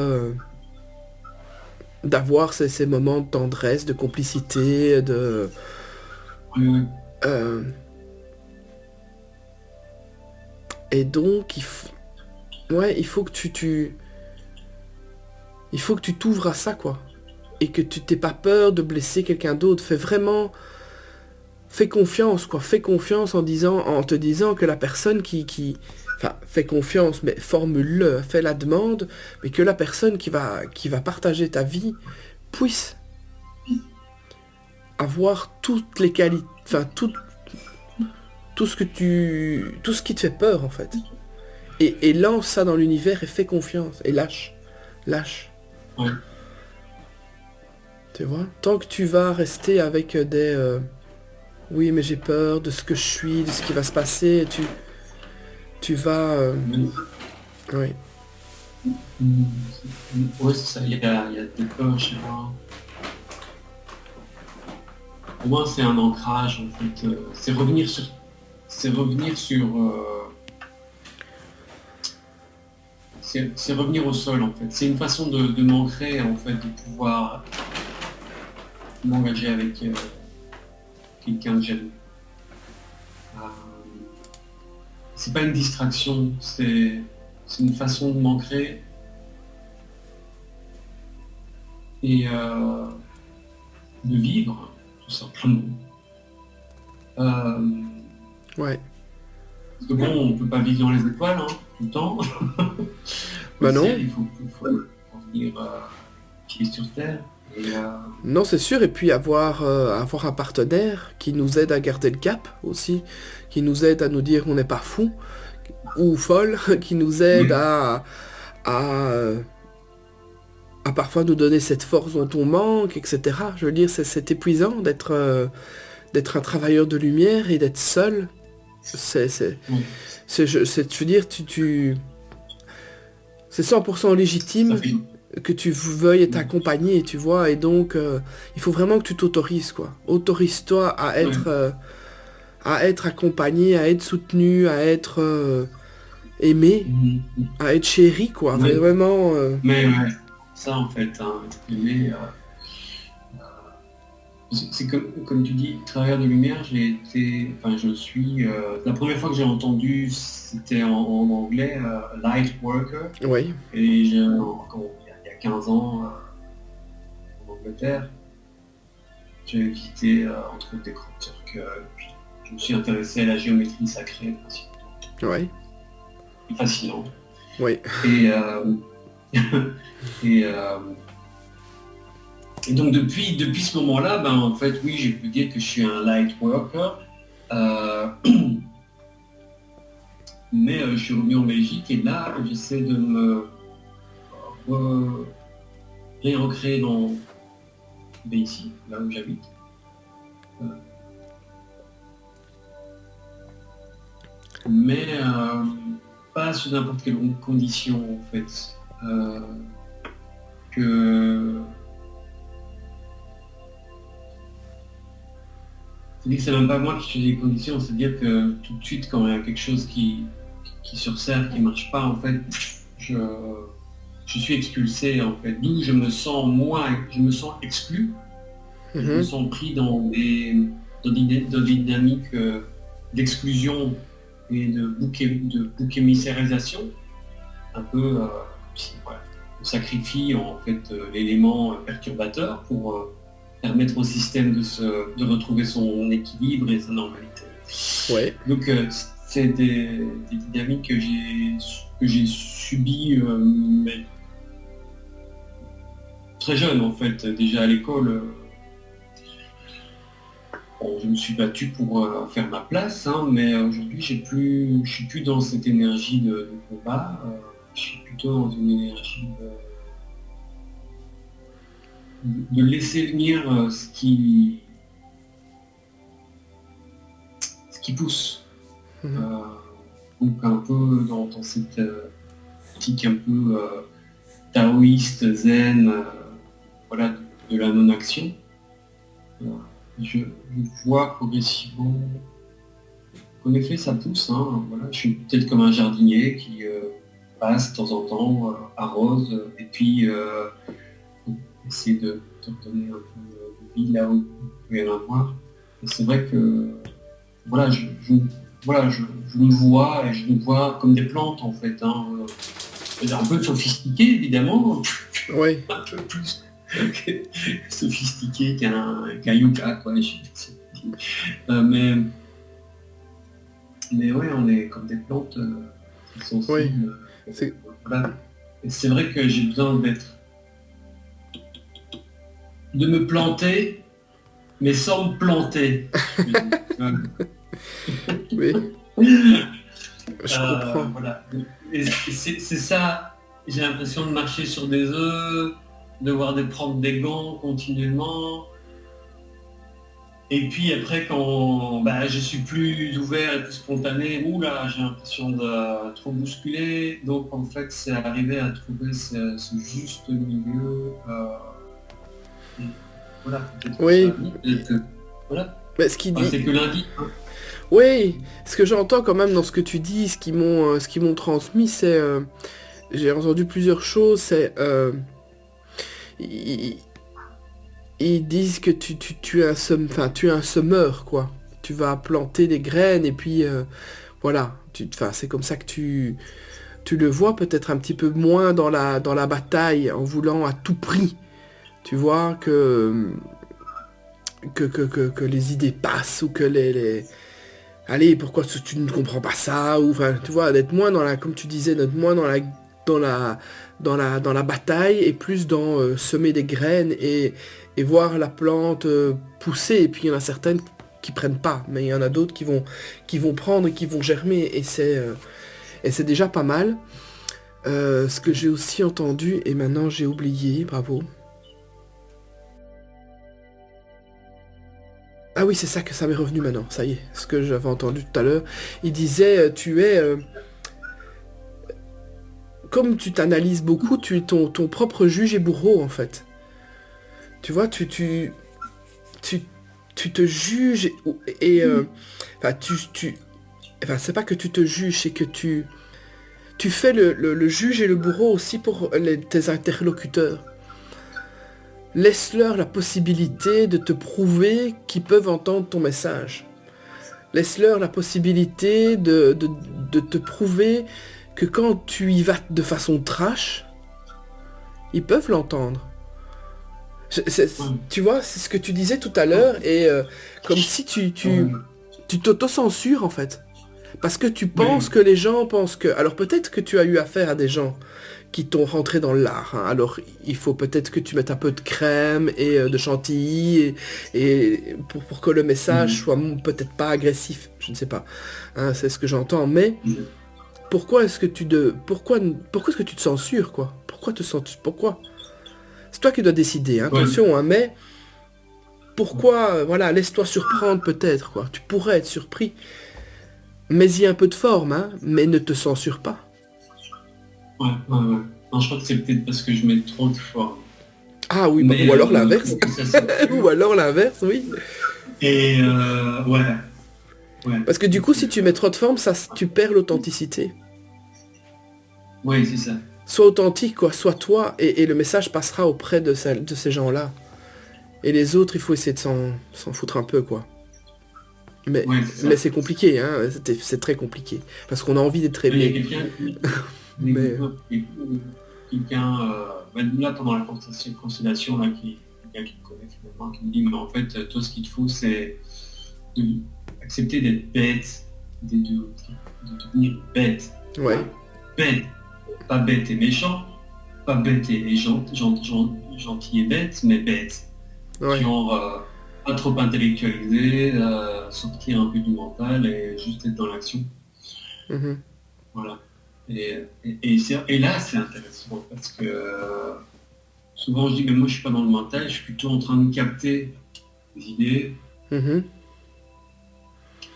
ces moments de tendresse, de complicité, Oui, oui. euh, et donc, ouais, il faut que tu t'ouvres à ça, quoi. Et que tu t'aies pas peur de blesser quelqu'un d'autre. Fais confiance, quoi. Fais confiance en te disant que la personne enfin, fais confiance, mais formule-le, fais la demande, mais que la personne qui va partager ta vie puisse avoir toutes les qualités, enfin, tout ce qui te fait peur, en fait. Et lance ça dans l'univers et fais confiance. Et lâche. Ouais. Tu vois? Tant que tu vas rester avec oui, mais j'ai peur de ce que je suis, de ce qui va se passer. Tu vas... Mais- oui, Ouais, c'est ça. Il y a des peurs chez moi. Pour moi, c'est un ancrage, en fait. C'est revenir sur, c'est revenir au sol, en fait. C'est une façon de m'ancrer, en fait, de pouvoir m'engager avec quelqu'un que j'aime. Euh, c'est pas une distraction, c'est une façon de m'ancrer et de vivre, tout simplement. Euh, ouais. Parce que bon, on peut pas vivre dans les étoiles hein, tout le temps. Au Bah ciel, non. il faut venir pied sur terre. Et, Non, c'est sûr. Et puis avoir un partenaire qui nous aide à garder le cap aussi, qui nous aide à nous dire qu'on n'est pas fou ou folle, qui nous aide oui, à, euh, à parfois nous donner cette force dont on manque, etc. Je veux dire, c'est épuisant d'être un travailleur de lumière et d'être seul. C'est, c'est, oui, je veux dire, c'est 100% ça légitime fait. que tu veuilles être accompagné, tu vois, et donc il faut vraiment que tu t'autorises, quoi. Autorise-toi Ouais. à être accompagné, à être soutenu, à être aimé, Mhm. à être chéri, quoi. Ouais. Vraiment, Mais ouais, ça en fait, hein, exprimer, c'est comme tu dis, travailleur de lumière, j'ai été, enfin je suis, la première fois que j'ai entendu, c'était en anglais, light worker, oui, et il y a 15 ans en Angleterre, j'ai visité entre autres des grands cercles, puis je me suis intéressé à la géométrie sacrée, principalement. oui, C'est fascinant. oui, Et, et, et donc depuis ce moment-là, ben, en fait, oui, j'ai pu dire que je suis un light worker. Euh, mais je suis revenu en Belgique et là, j'essaie de me recréer ici, là où j'habite. Mais pas sous n'importe quelle condition, en fait. C'est-à-dire que c'est même pas moi qui choisis les conditions, c'est-à-dire que tout de suite, quand il y a quelque chose qui surserre, qui marche pas, en fait, je suis expulsé, en fait. D'où je me sens exclu, je me sens pris dans des dynamiques d'exclusion et de bouc émissérisation, un peu, voilà. On sacrifie en fait l'élément perturbateur pour permettre au système de retrouver son équilibre et sa normalité. Ouais. Donc c'est des dynamiques que j'ai subies mais très jeune en fait, déjà à l'école. Je me suis battu pour faire ma place, hein, mais aujourd'hui je suis plus dans cette énergie de combat, je suis plutôt dans une énergie de laisser venir ce qui pousse. Donc un peu dans cette optique un peu taoïste, zen, voilà, de la non-action. Je vois progressivement qu'en effet ça pousse, hein, voilà. Je suis peut-être comme un jardinier qui passe de temps en temps, arrose, et puis essayer de redonner un peu de vie là où il y en a moins. Et c'est vrai que voilà, je me vois, et je me vois comme des plantes en fait, hein, un peu sophistiqué évidemment, Oui. un peu plus sophistiqué qu'un yucca, quoi. Mais ouais, on est comme des plantes qui sont sensibles. Oui. Voilà. Et c'est vrai que j'ai besoin de me planter, mais sans me planter. Oui. Je comprends. Voilà. Et c'est ça, j'ai l'impression de marcher sur des œufs, prendre des gants continuellement. Et puis après, quand je suis plus ouvert et plus spontané, j'ai l'impression de trop bousculer. Donc en fait, c'est arriver à trouver ce juste milieu. Voilà, peut-être oui. que, voilà. Mais ce qu'il dit... c'est que lundi. Hein. Oui, ce que j'entends quand même dans ce que tu dis, ce qu'ils m'ont transmis, c'est... j'ai entendu plusieurs choses, c'est... Ils disent que tu es un semeur, quoi. Tu vas planter des graines et puis voilà. C'est comme ça que tu le vois, peut-être un petit peu moins dans la bataille, en voulant à tout prix, tu vois, que les idées passent ou que les... Allez, pourquoi tu ne comprends pas ça, ou enfin, tu vois, d'être moins dans la, comme tu disais, d'être moins dans la bataille et plus dans semer des graines et voir la plante pousser. Et puis il y en a certaines qui prennent pas, mais il y en a d'autres qui vont prendre et qui vont germer, et c'est déjà pas mal. Ce que j'ai aussi entendu, et maintenant j'ai oublié, bravo. Ah oui, c'est ça que ça m'est revenu maintenant, ça y est, ce que j'avais entendu tout à l'heure. Il disait, tu es... comme tu t'analyses beaucoup, tu es ton propre juge et bourreau, en fait. Tu vois, tu te juges c'est pas que tu te juges, c'est que tu fais le juge et le bourreau aussi pour tes interlocuteurs. Laisse-leur la possibilité de te prouver qu'ils peuvent entendre ton message. Laisse-leur la possibilité de te prouver que quand tu y vas de façon trash, ils peuvent l'entendre. Tu vois, c'est ce que tu disais tout à l'heure, et comme si tu t'auto-censures en fait. Parce que tu penses Oui. que les gens pensent que... Alors peut-être que tu as eu affaire à des gens qui t'ont rentré dans l'art, hein. Alors il faut peut-être que tu mettes un peu de crème et de chantilly et pour que le message Mhm. soit peut-être pas agressif, je ne sais pas. Hein, c'est ce que j'entends, mais pourquoi est-ce que pourquoi est-ce que tu te censures, quoi? Pourquoi? C'est toi qui dois décider, hein, Ouais. attention, hein, mais pourquoi, voilà, laisse-toi surprendre peut-être, quoi. Tu pourrais être surpris. Mets-y un peu de forme, hein, mais ne te censure pas. Ouais, ouais, ouais. Non, je crois que c'est peut-être parce que je mets trop de forme. Ah oui, Mais ou alors d'un autre l'inverse. côté, ça Ou censure. alors l'inverse, oui. Et ouais, ouais. Parce que du coup, si tu mets trop de forme, tu perds l'authenticité. Ouais, c'est ça. Sois authentique, quoi, sois toi, et le message passera auprès de ces gens-là. Et les autres, il faut essayer de s'en foutre un peu, quoi. Ouais, c'est Mais ça. c'est compliqué, hein, c'est très compliqué. Parce qu'on a envie d'être Il y a aimé. quelqu'un Mais... quelqu'un, même là pendant la constellation, là, quelqu'un qui me connaît finalement, qui me dit, mais en fait, toi, ce qu'il te faut, c'est accepter d'être bête, de devenir bête. Ouais, Hein. Bête. Pas bête et méchant, pas bête et gentil et bête, mais bête. ouais. Genre, pas trop intellectualisé, sortir un peu du mental et juste être dans l'action. Mhm. Voilà. Et là, c'est intéressant parce que souvent je dis, mais moi je suis pas dans le mental, je suis plutôt en train de capter des idées, Mhm.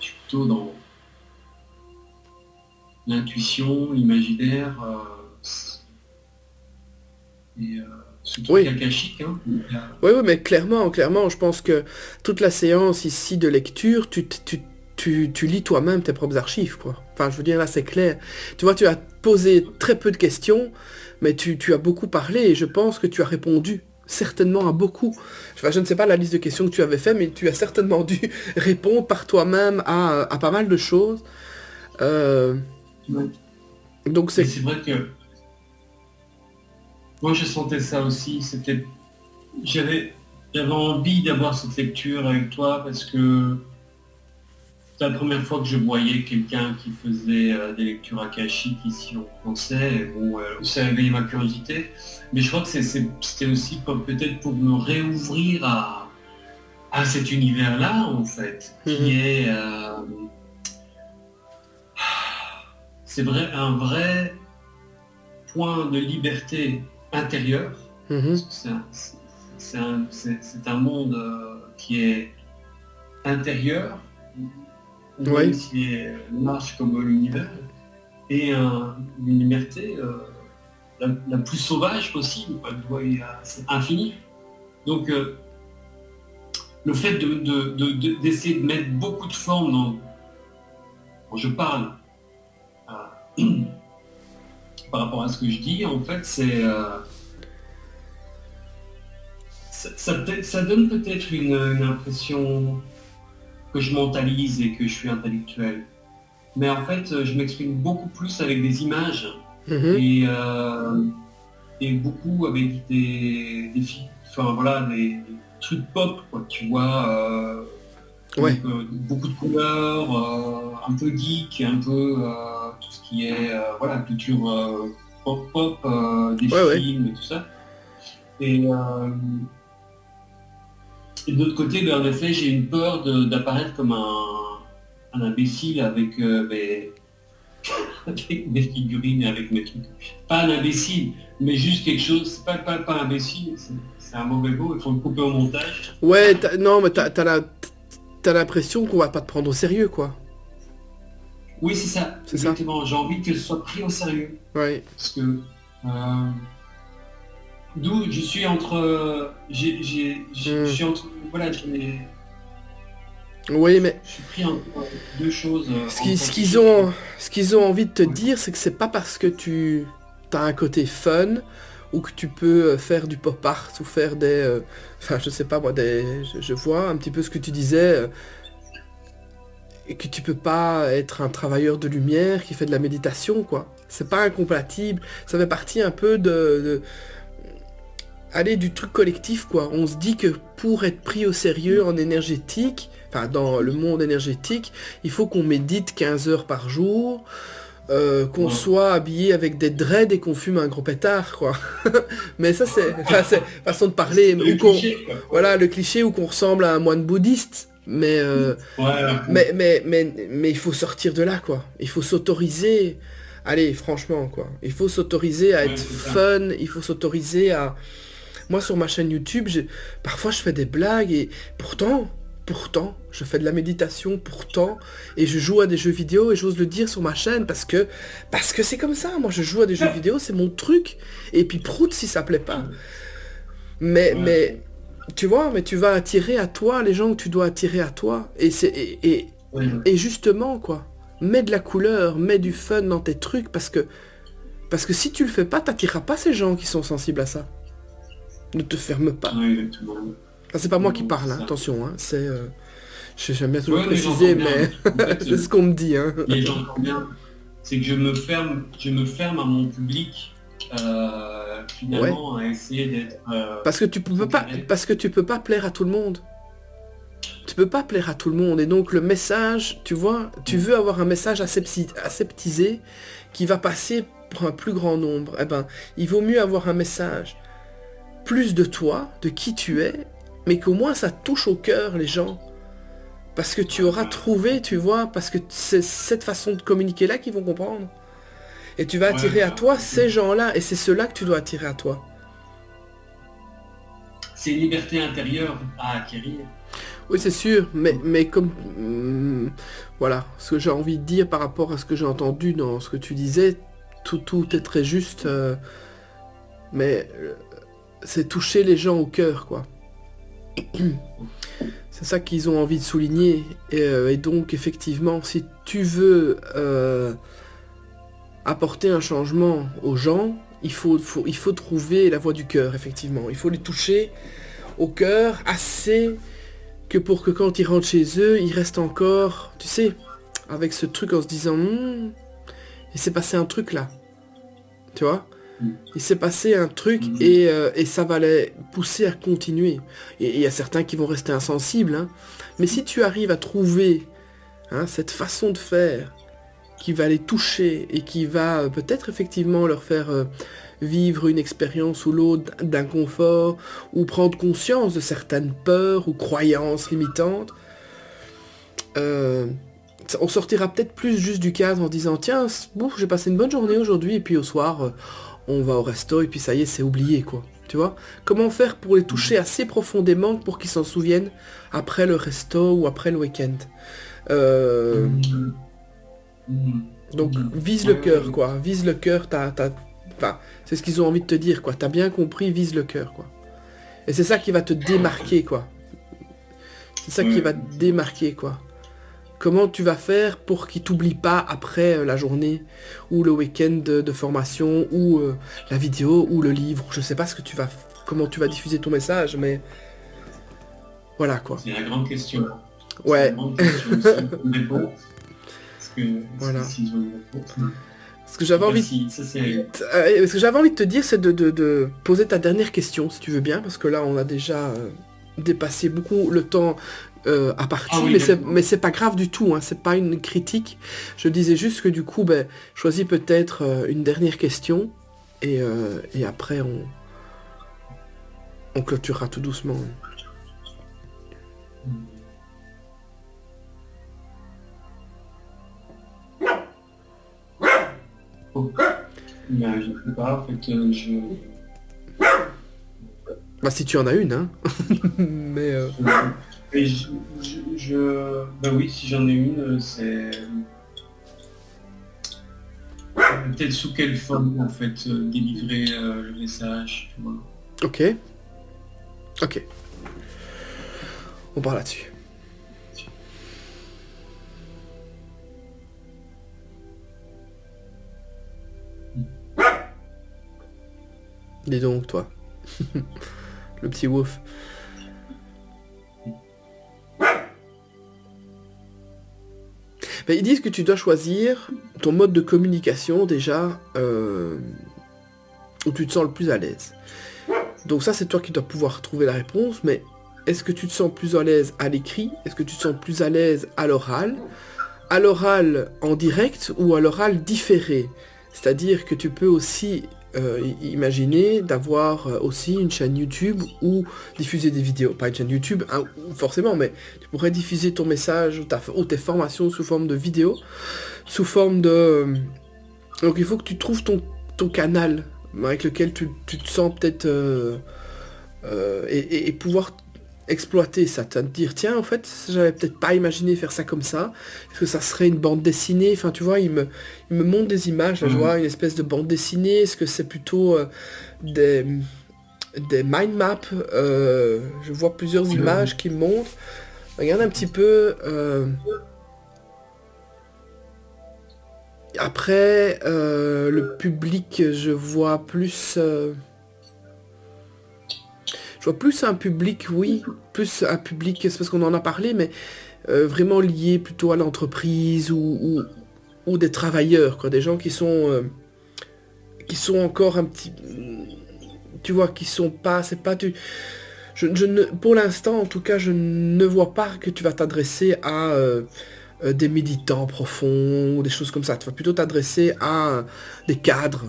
je suis plutôt dans l'intuition, l'imaginaire, et ce truc Oui. akashique. Hein. Oui, oui, mais clairement, je pense que toute la séance ici de lecture, tu lis toi-même tes propres archives, quoi. Enfin, je veux dire, là, c'est clair. Tu vois, tu as posé très peu de questions, mais tu as beaucoup parlé, et je pense que tu as répondu certainement à beaucoup. Enfin, je ne sais pas la liste de questions que tu avais fait, mais tu as certainement dû répondre par toi-même à pas mal de choses. Euh, Ouais. donc Mais c'est... c'est vrai que moi je sentais ça aussi, j'avais envie d'avoir cette lecture avec toi parce que c'est la première fois que je voyais quelqu'un qui faisait des lectures akashiques ici en français. Et bon, ça a éveillé ma curiosité. Mais je crois que c'était aussi peut-être pour me réouvrir à cet univers-là, en fait, qui Mhm, est, c'est vrai, un vrai point de liberté intérieure. mhm. Parce que c'est un monde qui est intérieur, même Oui, s'il est large comme l'univers, et une liberté la plus sauvage possible, quoi. C'est infini. Donc le fait d'essayer de mettre beaucoup de formes quand je parle par rapport à ce que je dis, en fait, ça donne peut-être une impression que je mentalise et que je suis intellectuel. Mais en fait, je m'exprime beaucoup plus avec des images mhm. et, beaucoup avec enfin, voilà, des trucs pop, quoi, tu vois. Ouais, Donc beaucoup de couleurs, un peu geek, un peu tout ce qui est voilà, culture pop, des ouais, ouais. films et tout ça. Et, et de l'autre côté, ben, en effet, j'ai une peur d'apparaître comme un imbécile avec avec mes figurines et avec mes trucs. Pas un imbécile, mais juste quelque chose, c'est pas imbécile, c'est un mauvais mot, il faut le couper au montage. Ouais, non, mais t'as l'impression qu'on va pas te prendre au sérieux, quoi. Oui, c'est ça, C'est ça? exactement. J'ai envie que ce soit pris au sérieux. Ouais. Parce que d'où je suis entre. Je Hmm. suis entre. Voilà, Oui, mais je suis pris entre deux choses. ce qui- Entre ce quelque qu'ils chose qui. ont, ce qu'ils ont envie de te Ouais. dire, c'est que c'est pas parce que tu as un côté fun ou que tu peux faire du pop art ou faire enfin, je sais pas moi, je vois un petit peu ce que tu disais, et que tu peux pas être un travailleur de lumière qui fait de la méditation, quoi. C'est pas incompatible. Ça fait partie un peu aller du truc collectif, quoi. On se dit que pour être pris au sérieux en énergétique, enfin dans le monde énergétique, il faut qu'on médite 15 heures par jour, qu'on soit habillé avec des dreads et qu'on fume un gros pétard, quoi. Mais ça, c'est façon de parler. Le Ou qu'on, cliché, quoi. voilà, le cliché où qu'on ressemble à un moine bouddhiste. Mais, mais il faut sortir de là, quoi. Il faut s'autoriser. Allez, franchement, quoi. Il faut s'autoriser à être fun. Il faut s'autoriser à... Moi, sur ma chaîne YouTube, parfois, je fais des blagues et pourtant, je fais de la méditation, pourtant, et je joue à des jeux vidéo et j'ose le dire sur ma chaîne parce que c'est comme ça. Moi, je joue à des jeux vidéo, c'est mon truc. Et puis, prout si ça plaît pas. Mais tu vois, mais tu vas attirer à toi les gens que tu dois attirer à toi. Et justement, quoi, mets de la couleur, mets du fun dans tes trucs parce que si tu le fais pas, t'attireras pas ces gens qui sont sensibles à ça. Ne te ferme pas. C'est pas moi qui parle, hein, attention, hein, c'est... j'aime bien toujours préciser, mais En fait, c'est ce qu'on me dit. Hein. Mais j'entends bien. C'est que je me ferme à mon public, finalement, à essayer d'être... Parce que tu peux pas plaire à tout le monde. Tu peux pas plaire à tout le monde. Et donc le message, tu vois, tu veux avoir un message aseptisé qui va passer pour un plus grand nombre. Eh ben, il vaut mieux avoir un message plus de toi, de qui tu es, mais qu'au moins ça touche au cœur les gens. Parce que tu auras trouvé, tu vois, parce que c'est cette façon de communiquer là qu'ils vont comprendre. Et tu vas attirer à toi ces gens-là, et c'est ceux-là que tu dois attirer à toi. C'est une liberté intérieure à acquérir. Oui, c'est sûr, mais comme... voilà, ce que j'ai envie de dire par rapport à ce que j'ai entendu dans ce que tu disais, tout est très juste, mais c'est toucher les gens au cœur, quoi. C'est ça qu'ils ont envie de souligner. Et donc, effectivement, si tu veux apporter un changement aux gens, il faut trouver la voie du cœur, effectivement. Il faut les toucher au cœur assez que pour que quand ils rentrent chez eux, ils restent encore, tu sais, avec ce truc en se disant il s'est passé un truc là. Tu vois ? Il s'est passé un truc et ça va les pousser à continuer. Et il y a certains qui vont rester insensibles. Hein. Mais si tu arrives à trouver cette façon de faire qui va les toucher et qui va peut-être effectivement leur faire vivre une expérience ou l'autre d'inconfort ou prendre conscience de certaines peurs ou croyances limitantes, on sortira peut-être plus juste du cadre en disant tiens, j'ai passé une bonne journée aujourd'hui et puis au soir... on va au resto et puis ça y est, c'est oublié, quoi. Tu vois ? Comment faire pour les toucher assez profondément pour qu'ils s'en souviennent après le resto ou après le week-end ? Donc, vise le cœur, quoi. Vise le cœur, enfin, c'est ce qu'ils ont envie de te dire, quoi. T'as bien compris, vise le cœur, quoi. Et c'est ça qui va te démarquer, quoi. C'est ça qui va te démarquer, quoi. Comment tu vas faire pour qu'ils t'oublient pas après la journée ou le week-end de formation ou la vidéo ou le livre. Je sais pas comment tu vas diffuser ton message, mais voilà quoi. C'est la grande question. Ouais. C'est la grande question. Une réponse. Voilà. S'ils ont une réponse. Ce que j'avais envie de te dire, c'est de poser ta dernière question, si tu veux bien, parce que là, on a déjà dépassé beaucoup le temps à partir, mais c'est pas grave du tout, hein, c'est pas une critique. Je disais juste que du coup, choisis peut-être une dernière question, et après, on clôturera tout doucement. Je ne sais pas, en fait, Bah si tu en as une, hein. Mais bah oui, si j'en ai une, c'est... Peut-être sous quelle forme, en fait, délivrer le message, tu vois. Ok. On part là-dessus. Dis donc, toi. Le petit Wolf. Ils disent que tu dois choisir ton mode de communication déjà où tu te sens le plus à l'aise. Donc ça, c'est toi qui dois pouvoir trouver la réponse, mais est-ce que tu te sens plus à l'aise à l'écrit? Est-ce que tu te sens plus à l'aise à l'oral? À l'oral en direct ou à l'oral différé? C'est-à-dire que tu peux aussi imaginer d'avoir aussi une chaîne YouTube ou diffuser des vidéos. Pas une chaîne YouTube, hein, forcément, mais tu pourrais diffuser ton message ou tes formations sous forme de vidéo, sous forme de... Donc il faut que tu trouves ton canal avec lequel tu te sens peut-être... et pouvoir exploiter ça, te dire tiens en fait j'avais peut-être pas imaginé faire ça comme ça, est-ce que ça serait une bande dessinée, enfin tu vois il me montre des images, là, je vois une espèce de bande dessinée, est-ce que c'est plutôt des mind maps, je vois plusieurs images qui me montrent, regarde un petit peu, après le public je vois plus... Je vois plus un public, oui, plus un public, c'est parce qu'on en a parlé, mais vraiment lié plutôt à l'entreprise ou des travailleurs, quoi, des gens qui sont encore un petit, tu vois, qui sont pas, c'est pas du, je ne, pour l'instant en tout cas, je ne vois pas que tu vas t'adresser à des militants profonds ou des choses comme ça. Tu vas plutôt t'adresser à des cadres,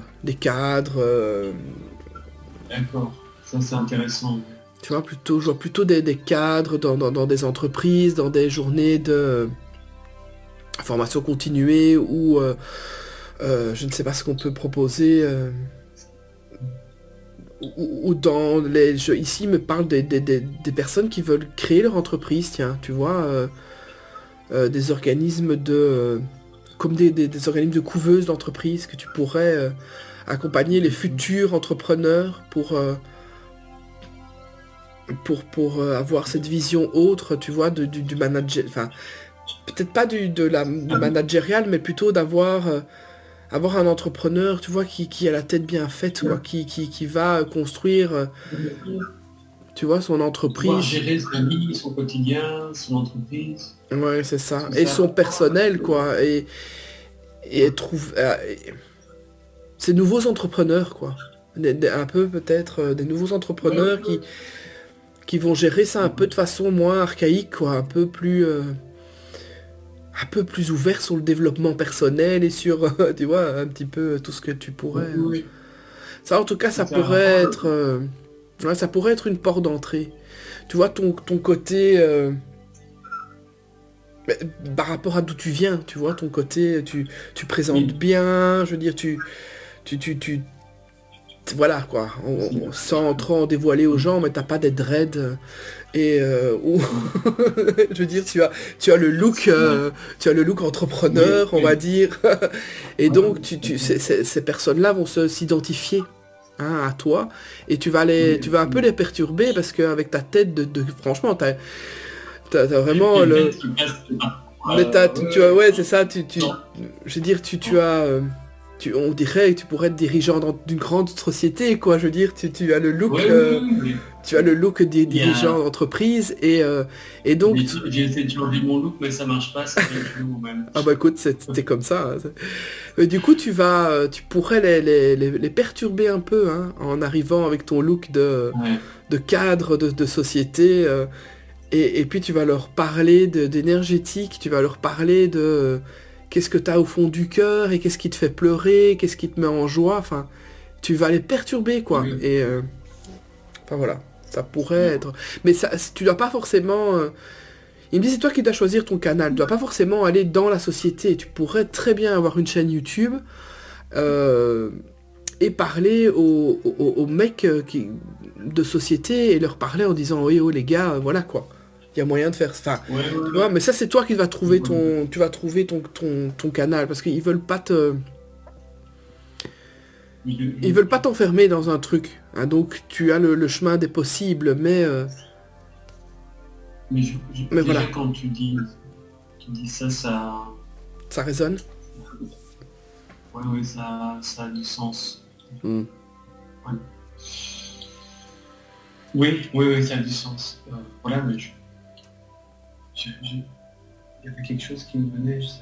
D'accord, ça c'est intéressant. tu vois, je vois plutôt des cadres dans des entreprises, dans des journées de formation continuée ou je ne sais pas ce qu'on peut proposer. Ou dans les... ici, il me parle des personnes qui veulent créer leur entreprise, tiens, tu vois, des organismes de... comme des organismes de couveuses d'entreprise que tu pourrais accompagner les futurs entrepreneurs pour avoir cette vision autre, tu vois, du manager, enfin, peut-être pas du managérial, mais plutôt d'avoir avoir un entrepreneur, tu vois, qui a la tête bien faite, quoi, qui va construire, tu vois, son entreprise. Pouvoir gérer sa vie, son quotidien, son entreprise. Ouais, c'est ça. Et son personnel, quoi, et trouve... ces nouveaux entrepreneurs, quoi. Un peu, peut-être, des nouveaux entrepreneurs qui vont gérer ça un peu de façon moins archaïque, quoi, un peu plus ouvert sur le développement personnel et sur, tu vois, un petit peu tout ce que tu pourrais... Oui. Ça, en tout cas, ça pourrait être... ouais, ça pourrait être une porte d'entrée. Tu vois, ton côté... par rapport à d'où tu viens, tu vois, ton côté, tu présentes bien, je veux dire, tu voilà, quoi, sans trop en dévoiler aux gens, mais t'as pas des dreads... et je veux dire, tu as le look entrepreneur, on va dire, et donc ces personnes-là vont s'identifier, hein, à toi, et tu vas un peu les perturber parce qu'avec ta tête franchement, t'as vraiment le... Mais tu vois, ouais, c'est ça, je veux dire, tu as... on dirait que tu pourrais être dirigeant d'une grande société, quoi. Je veux dire, tu as le look, tu as le look des dirigeants d'entreprise et donc. J'ai essayé de changer mon look, mais ça marche pas, c'est toujours même. Ah bah écoute, c'était comme ça. Hein. Du coup, tu pourrais les perturber un peu, hein, en arrivant avec ton look de cadre de société. Et puis tu vas leur parler d'énergétique, tu vas leur parler de... qu'est-ce que tu as au fond du cœur et qu'est-ce qui te fait pleurer, qu'est-ce qui te met en joie, enfin, tu vas les perturber, quoi. Oui. Et, enfin voilà, ça pourrait être... Mais ça, tu dois pas forcément... Il me dit, c'est toi qui dois choisir ton canal, tu dois pas forcément aller dans la société, tu pourrais très bien avoir une chaîne YouTube et parler aux mecs de société et leur parler en disant, oui, oh les gars, voilà, quoi. Il y a moyen de faire ça. Enfin, tu vois, mais ça c'est toi qui vas trouver ton canal parce qu'ils veulent pas ils veulent pas t'enfermer dans un truc, hein, donc tu as le chemin des possibles, mais mais voilà, quand tu dis ça ça résonne. Ouais, ça a du sens. Ouais. Oui, ça a du sens. Voilà, mais il y avait quelque chose qui me venait, je sais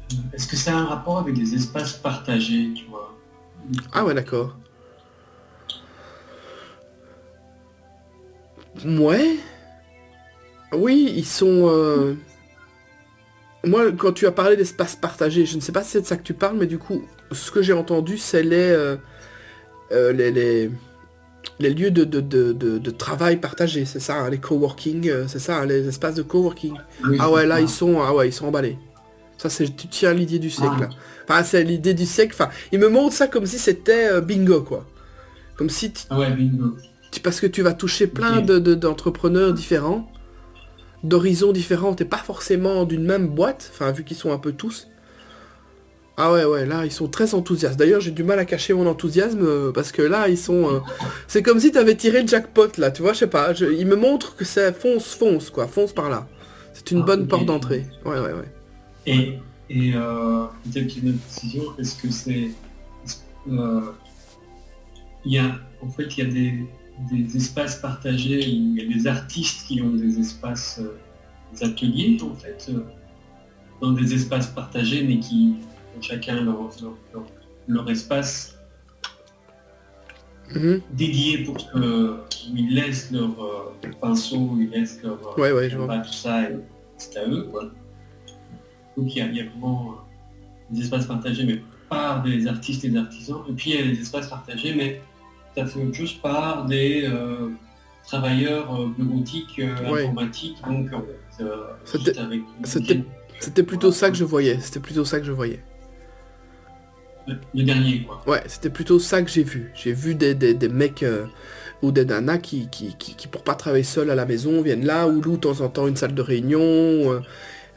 plus. Est-ce que ça a un rapport avec les espaces partagés, tu vois? Ah ouais, d'accord. Ouais. Oui, ils sont... Moi, quand tu as parlé d'espace partagé, je ne sais pas si c'est de ça que tu parles, mais du coup, ce que j'ai entendu, c'est les lieux de travail partagés, c'est ça, hein, les coworking, c'est ça, hein, les espaces de coworking. Oui, Ah ouais, c'est là, ça. ils sont emballés. Ça, tu tiens l'idée du siècle, Ah, là. Enfin, c'est l'idée du siècle, enfin, ils me montrent ça comme si c'était bingo, quoi. Comme si, ah ouais, bingo. parce que tu vas toucher plein Ok. d'entrepreneurs différents, d'horizons différents, et pas forcément d'une même boîte, enfin, vu qu'ils sont un peu tous. Ah ouais, ouais, là, ils sont très enthousiastes. D'ailleurs, j'ai du mal à cacher mon enthousiasme, parce que là, ils sont... c'est comme si t'avais tiré le jackpot, là, tu vois, je sais pas. Ils me montrent que c'est fonce, quoi, fonce par là. C'est une Ah, bonne ok. porte d'entrée. Ouais, ouais, ouais. Et peut-être une autre décision, est-ce que c'est... euh, il y a, en fait, il y a des espaces partagés où il y a des artistes qui ont des espaces, des ateliers, en fait, dans des espaces partagés, mais qui ont chacun leur espace Mhm. dédié pour que où ils laissent leur pinceau, où ils laissent leur Ouais, ouais, je vois. canevas, tout ça, et c'est à eux, quoi. Donc il y a vraiment des espaces partagés, mais par des artistes et des artisans. Et puis il y a des espaces partagés, mais ça fait autre chose par des travailleurs bureautiques, Ouais. informatiques, donc C'était juste avec c'était- c'était plutôt ça que je voyais. C'était plutôt ça que je voyais. le dernier, quoi. Ouais, c'était plutôt ça que j'ai vu. J'ai vu des mecs ou des nanas qui, pour pas travailler seuls à la maison, viennent là ou louent de temps en temps une salle de réunion,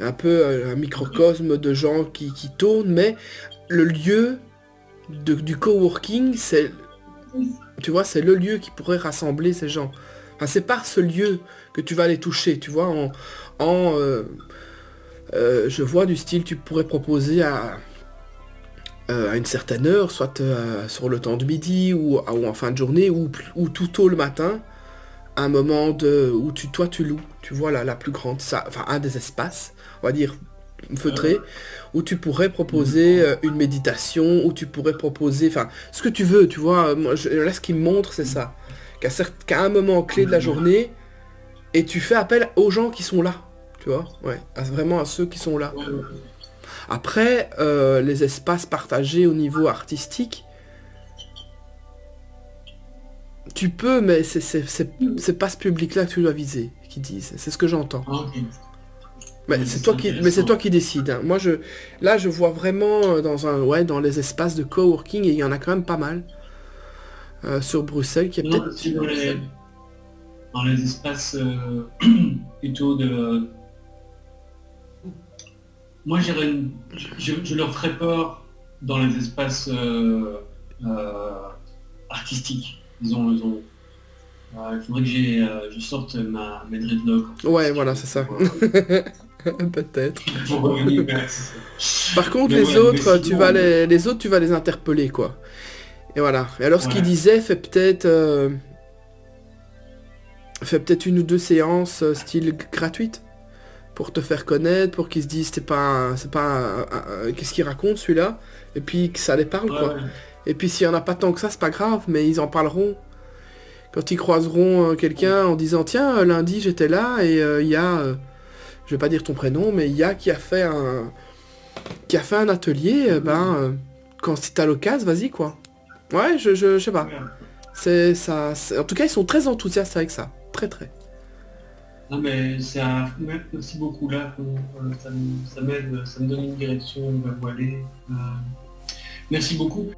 un peu un microcosme de gens qui tournent, mais le lieu du coworking, tu vois, c'est le lieu qui pourrait rassembler ces gens. Enfin, c'est par ce lieu que tu vas les toucher, tu vois, en je vois du style, tu pourrais proposer à une certaine heure, soit sur le temps de midi ou en fin de journée ou tout tôt le matin, un moment où toi tu loues, tu vois la plus grande, ça, enfin un des espaces, on va dire feutré, où tu pourrais proposer une méditation, où tu pourrais proposer, enfin ce que tu veux, tu vois, moi, là ce qu'il me montre c'est ça, qu'à un moment clé de la journée, et tu fais appel aux gens qui sont là, tu vois, ouais, vraiment à ceux qui sont là. Après, les espaces partagés au niveau artistique, tu peux, mais c'est pas ce public-là que tu dois viser, qu'ils disent. C'est ce que j'entends. Ok. Mais Ouais, c'est c'est toi intéressant. qui décides, hein. Moi, là, je vois vraiment dans les espaces de coworking, et il y en a quand même pas mal sur Bruxelles, qui est Non, peut-être... c'est dans les espaces plutôt de... Moi, je leur ferais peur dans les espaces euh, artistiques. Il faudrait que je sorte mes dreadlocks, en fait, Ouais, si tu voilà, veux, c'est ça. Peut-être. pour revenir vers... Par contre, Mais les ouais, mais autres, sinon, les autres, tu vas les interpeller, quoi. Et voilà. Et alors, ce qu'il ouais. disait, fais peut-être une ou deux séances style gratuites pour te faire connaître, pour qu'ils se disent c'est pas qu'est-ce qu'il raconte celui-là, et puis que ça les parle Ouais, quoi. ouais. Et puis s'il y en a pas tant que ça, c'est pas grave, mais ils en parleront quand ils croiseront quelqu'un en disant tiens lundi j'étais là et il y a je vais pas dire ton prénom, mais il y a qui a fait un atelier, quand si t'as l'occasion, vas-y quoi. Ouais, je sais pas. Ouais. C'est ça. En tout cas, ils sont très enthousiastes avec ça. Très très. Non, mais merci beaucoup là, ça m'aide, ça me donne une direction vers où aller. Merci beaucoup.